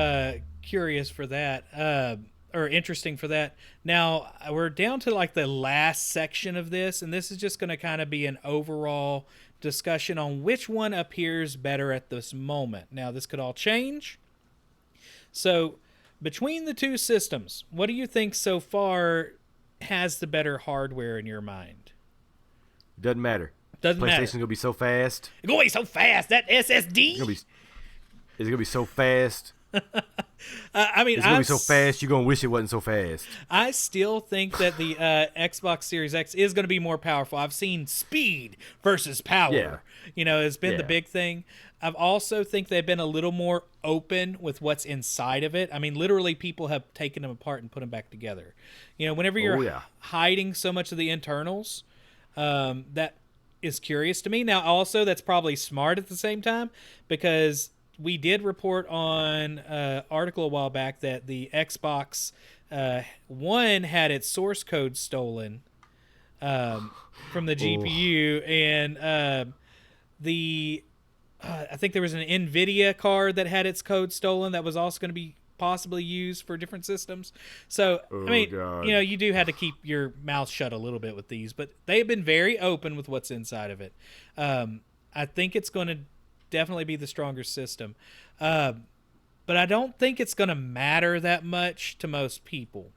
curious for that, or interesting for that. Now, we're down to like the last section of this, and this is just going to kind of be an overall discussion on which one appears better at this moment. Now, this could all change. So, between the two systems, what do you think so far has the better hardware in your mind? Doesn't matter. Doesn't matter. PlayStation's gonna be so fast. It's going so fast. That SSD. It's gonna be so fast. I mean, it's gonna be so fast. You're gonna wish it wasn't so fast. I still think that the Xbox Series X is going to be more powerful. I've seen speed versus power. Yeah. You know, it's been the Yeah. big thing. I've also think they've been a little more open with what's inside of it. I mean, literally, people have taken them apart and put them back together. You know, whenever you're hiding so much of the internals, that is curious to me. Now, also, that's probably smart at the same time, because we did report on an article a while back that the Xbox One had its source code stolen from the GPU, and I think there was an NVIDIA card that had its code stolen that was also going to be possibly used for different systems. So, I mean, God. you know, you do have to keep your mouth shut a little bit with these, but they've been very open with what's inside of it. I think it's going to definitely be the stronger system. But I don't think it's going to matter that much to most people.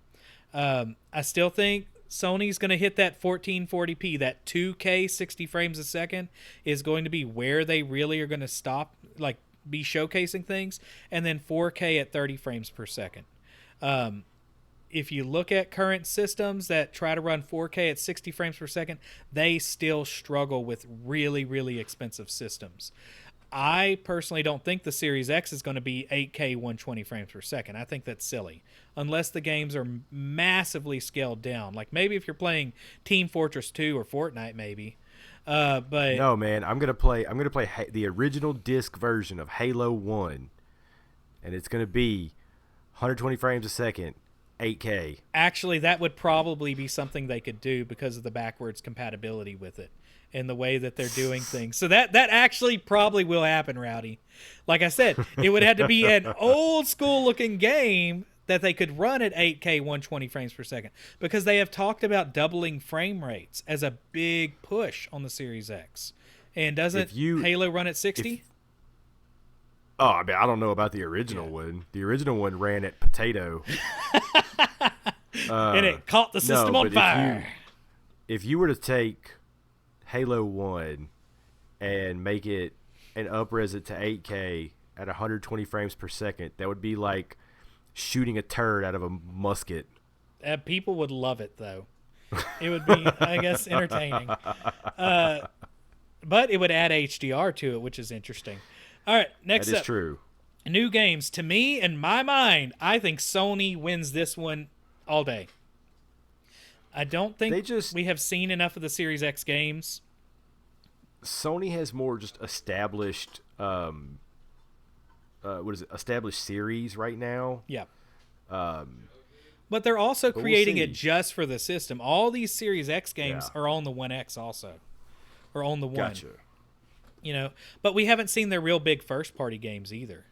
I still think Sony's going to hit that 1440p, that 2K 60 frames a second is going to be where they really are going to stop, like be showcasing things, and then 4K at 30 frames per second. If you look at current systems that try to run 4K at 60 frames per second, they still struggle with really, really expensive systems. I personally don't think the Series X is going to be 8K 120 frames per second. I think that's silly, unless the games are massively scaled down. Like maybe if you're playing Team Fortress 2 or Fortnite, maybe. But no, man, I'm gonna play the original disc version of Halo 1, and it's gonna be 120 frames a second, 8K. Actually, that would probably be something they could do because of the backwards compatibility with it and the way that they're doing things. So that actually probably will happen, Rowdy. Like I said, it would have to be an old school looking game that they could run at 8K 120 frames per second, because they have talked about doubling frame rates as a big push on the Series X. And doesn't Halo run at 60? I mean, I don't know about the original one. The original one ran at potato. And it caught the system on fire. If you were to take Halo 1 and make it and up-res it to 8K at 120 frames per second, that would be like shooting a turd out of a musket. People would love it, though. It would be, I guess, entertaining. But it would add HDR to it, which is interesting. All right, next up. That is true. New games. To me, in my mind, I think Sony wins this one all day. I don't think we have seen enough of the Series X games. Sony has more just established established series right now. Yeah. But they're also But we'll creating it see. just for the system. All these Series X games Yeah. are on the One X also, or on the One. Gotcha. You know, but we haven't seen their real big first party games either.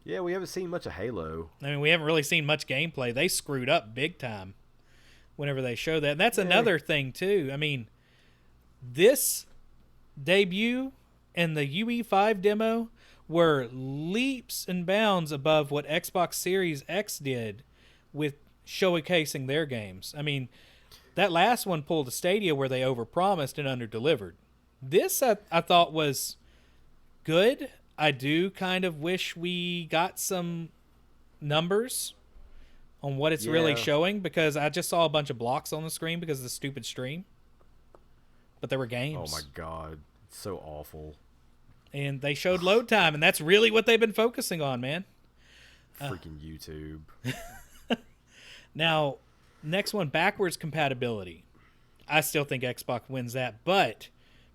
Yeah, we haven't seen much of Halo. I mean, we haven't really seen much gameplay. They screwed up big time whenever they show that. And that's another thing too. I mean, this debut and the UE5 demo were leaps and bounds above what Xbox Series X did with showcasing their games. I mean, that last one pulled a Stadia where they overpromised and underdelivered. This I thought was good. I do kind of wish we got some numbers on what it's really Yeah. showing, because I just saw a bunch of blocks on the screen because of the stupid stream. But there were Oh games. my god, it's so awful. And they showed load time, and that's really what they've been focusing on, man. Freaking YouTube. Now, next one, backwards compatibility. I still think Xbox wins that, but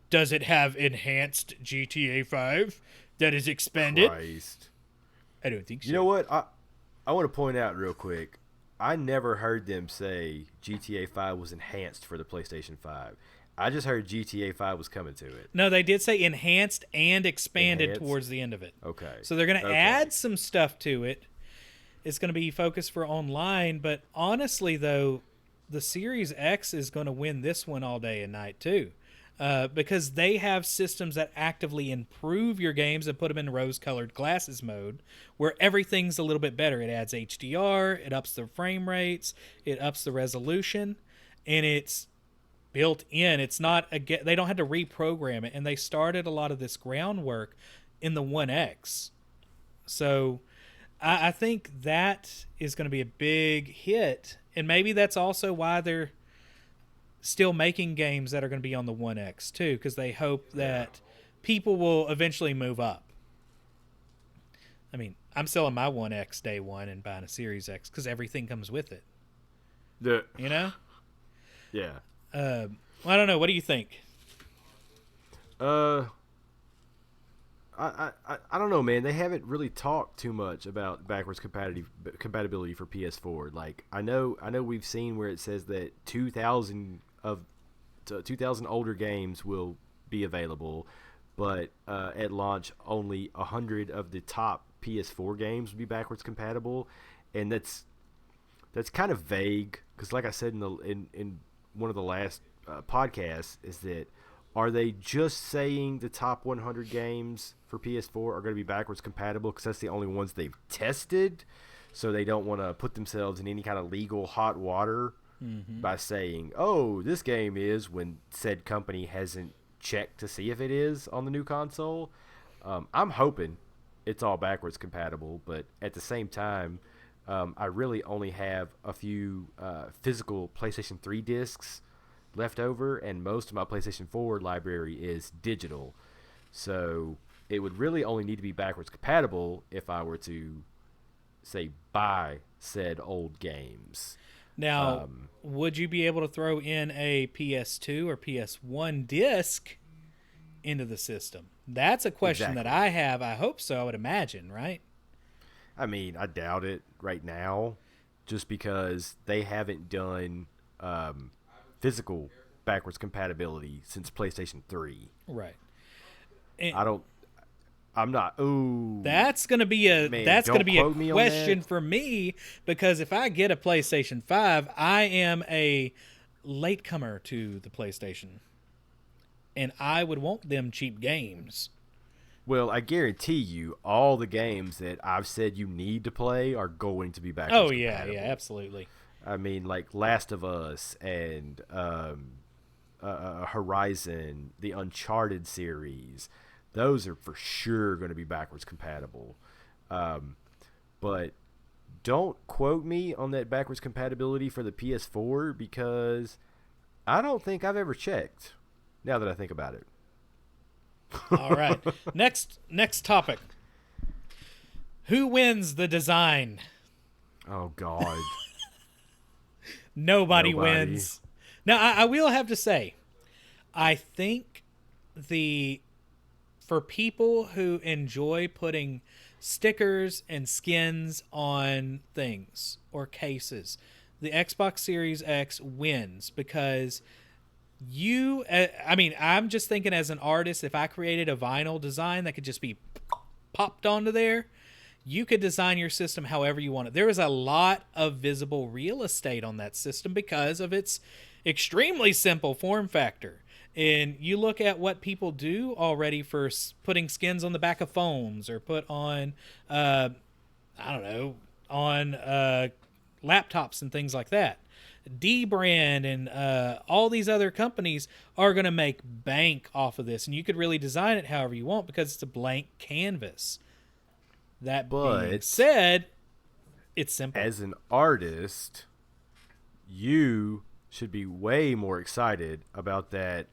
does it have enhanced GTA 5 that is expanded? Christ. I don't think so. You know what? I want to point out real quick. I never heard them say GTA 5 was enhanced for the PlayStation 5. I just heard GTA 5 was coming to it. No, they did say enhanced and expanded Enhanced? towards the end of it. Okay. So they're going to Okay. add some stuff to it. It's going to be focused for online, but honestly, though, the Series X is going to win this one all day and night, too. Because they have systems that actively improve your games and put them in rose-colored glasses mode, where everything's a little bit better. It adds HDR, it ups the frame rates, it ups the resolution, and it's built in. It's not they don't have to reprogram it, and they started a lot of this groundwork in the One X. So I think that is going to be a big hit, and maybe that's also why they're still making games that are going to be on the One X too, because they hope that people will eventually move up. I mean, I'm selling my One X day one and buying a Series X because everything comes with it. You know? Yeah. Well, I don't know. What do you think? I don't know, man. They haven't really talked too much about backwards compatibility for PS4. Like I know we've seen where it says that 2,000 older games will be available, but at launch only 100 of the top PS4 games will be backwards compatible, and that's kind of vague because, like I said in one of the last podcasts, is that are they just saying the top 100 games for PS4 are going to be backwards compatible because that's the only ones they've tested, so they don't want to put themselves in any kind of legal hot water by saying, oh, this game is, when said company hasn't checked to see if it is on the new console. I'm hoping it's all backwards compatible, but at the same time, I really only have a few physical PlayStation 3 discs left over, and most of my PlayStation 4 library is digital. So it would really only need to be backwards compatible if I were to, say, buy said old games. Now, would you be able to throw in a PS2 or PS1 disc into the system? That's a question that I have. I hope so. I would imagine, right? I mean, I doubt it right now, just because they haven't done physical backwards compatibility since PlayStation 3. Right. I'm not. Ooh. That's going to be a Man, that's going to don't be a quote me on question that. for me, because if I get a PlayStation 5, I am a latecomer to the PlayStation, and I would want them cheap games. Well, I guarantee you, all the games that I've said you need to play are going to be backwards Oh compatible. yeah, absolutely. I mean, like Last of Us and Horizon, the Uncharted series. Those are for sure going to be backwards compatible. But don't quote me on that backwards compatibility for the PS4, because I don't think I've ever checked, now that I think about it. All right. Next topic. Who wins the design? Oh, God. Nobody Nobody. wins. Now, I will have to say, I think for people who enjoy putting stickers and skins on things or cases, the Xbox Series X wins because I'm just thinking as an artist, if I created a vinyl design that could just be popped onto there, you could design your system however you want it. There is a lot of visible real estate on that system because of its extremely simple form factor. And you look at what people do already for putting skins on the back of phones or put on, on laptops and things like that. D-Brand and all these other companies are going to make bank off of this. And you could really design it however you want because it's a blank canvas. That being said, it's simple. As an artist, you should be way more excited about that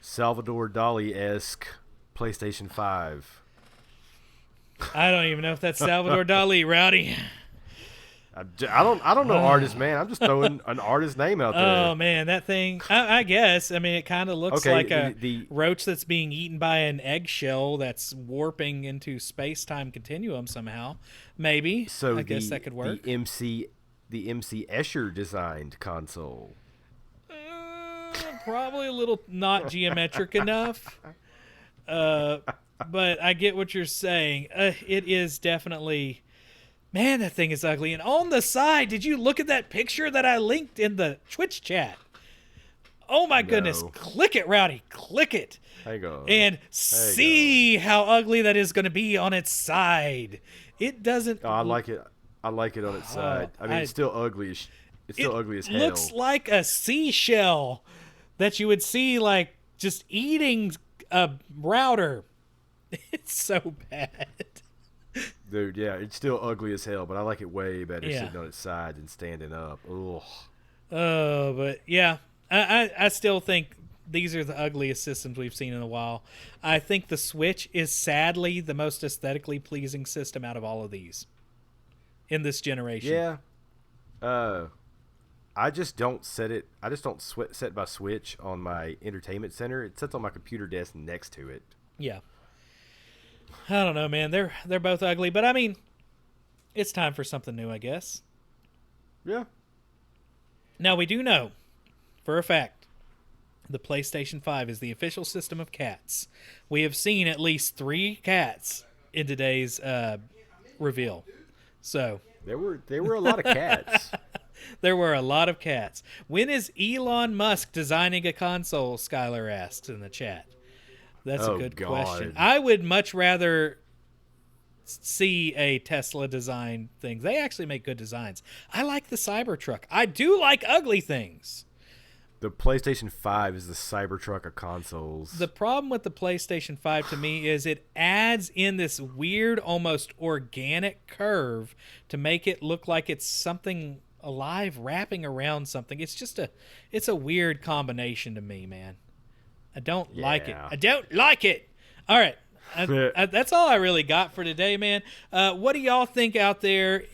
Salvador Dali-esque PlayStation 5. I don't even know if that's Salvador Dali, Rowdy. I don't know artist, man. I'm just throwing an artist name out there. Oh man, that thing. I guess. I mean, it kind of looks like a roach that's being eaten by an eggshell that's warping into space-time continuum somehow. Maybe. So I guess that could work. The MC Escher designed console. Probably a little not geometric enough. But I get what you're saying. It is definitely. Man, that thing is ugly. And on the side, did you look at that picture that I linked in the Twitch chat? Oh my goodness. Click it, Rowdy. Click it. Hang on. And see how ugly that is going to be on its side. It doesn't. Oh, I like it. I like it on its side. I mean, it's still ugly. It's still ugly as hell. It looks like a seashell that you would see, like, just eating a router. It's so bad. Dude, yeah, it's still ugly as hell, but I like it way better Yeah. sitting on its side than standing up. Ugh. Oh, but yeah, I still think these are the ugliest systems we've seen in a while. I think the Switch is sadly the most aesthetically pleasing system out of all of these in this generation. Yeah. I just don't set it. I just don't set my Switch on my entertainment center. It sits on my computer desk next to it. Yeah. I don't know, man. They're both ugly, but I mean, it's time for something new, I guess. Yeah. Now, we do know for a fact the PlayStation 5 is the official system of cats. We have seen at least 3 cats in today's reveal. So There were a lot of cats. there were a lot of cats. When is Elon Musk designing a console? Skylar asks in the chat. That's a good question. I would much rather see a Tesla design thing. They actually make good designs. I like the Cybertruck. I do like ugly things. The PlayStation 5 is the Cybertruck of consoles. The problem with the PlayStation 5 to me is it adds in this weird, almost organic curve to make it look like it's something alive wrapping around something. It's a weird combination to me, man. I don't like it. I don't like it. All right. That's all I really got for today, man. What do y'all think out there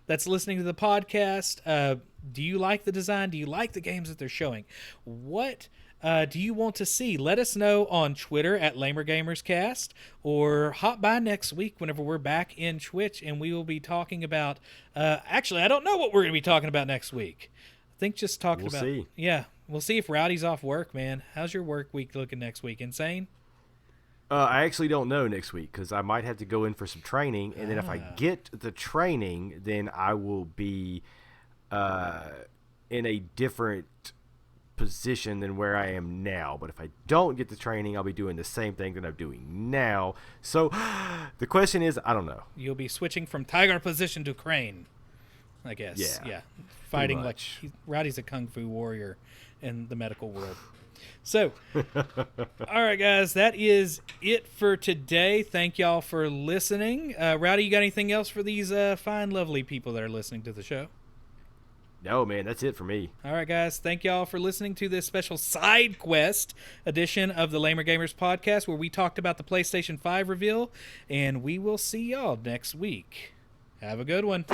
that's listening to the podcast? Do you like the design? Do you like the games that they're showing? What do you want to see? Let us know on Twitter at LamerGamersCast, or hop by next week whenever we're back in Twitch, and we will be talking about... actually, I don't know what we're going to be talking about next week. I think just talking about... We'll see. Yeah. We'll see if Rowdy's off work, man. How's your work week looking next week? Insane? I actually don't know next week because I might have to go in for some training, and then if I get the training, then I will be in a different position than where I am now. But if I don't get the training, I'll be doing the same thing that I'm doing now. So the question is, I don't know. You'll be switching from tiger position to crane, I guess. Yeah. Fighting like Rowdy's a kung fu warrior in the medical world. So, all right, guys, that is it for today. Thank y'all for listening. Rowdy, you got anything else for these fine, lovely people that are listening to the show? No, man, that's it for me. All right, guys, thank y'all for listening to this special side quest edition of the Lamer Gamers podcast, where we talked about the PlayStation 5 reveal, and we will see y'all next week. Have a good one.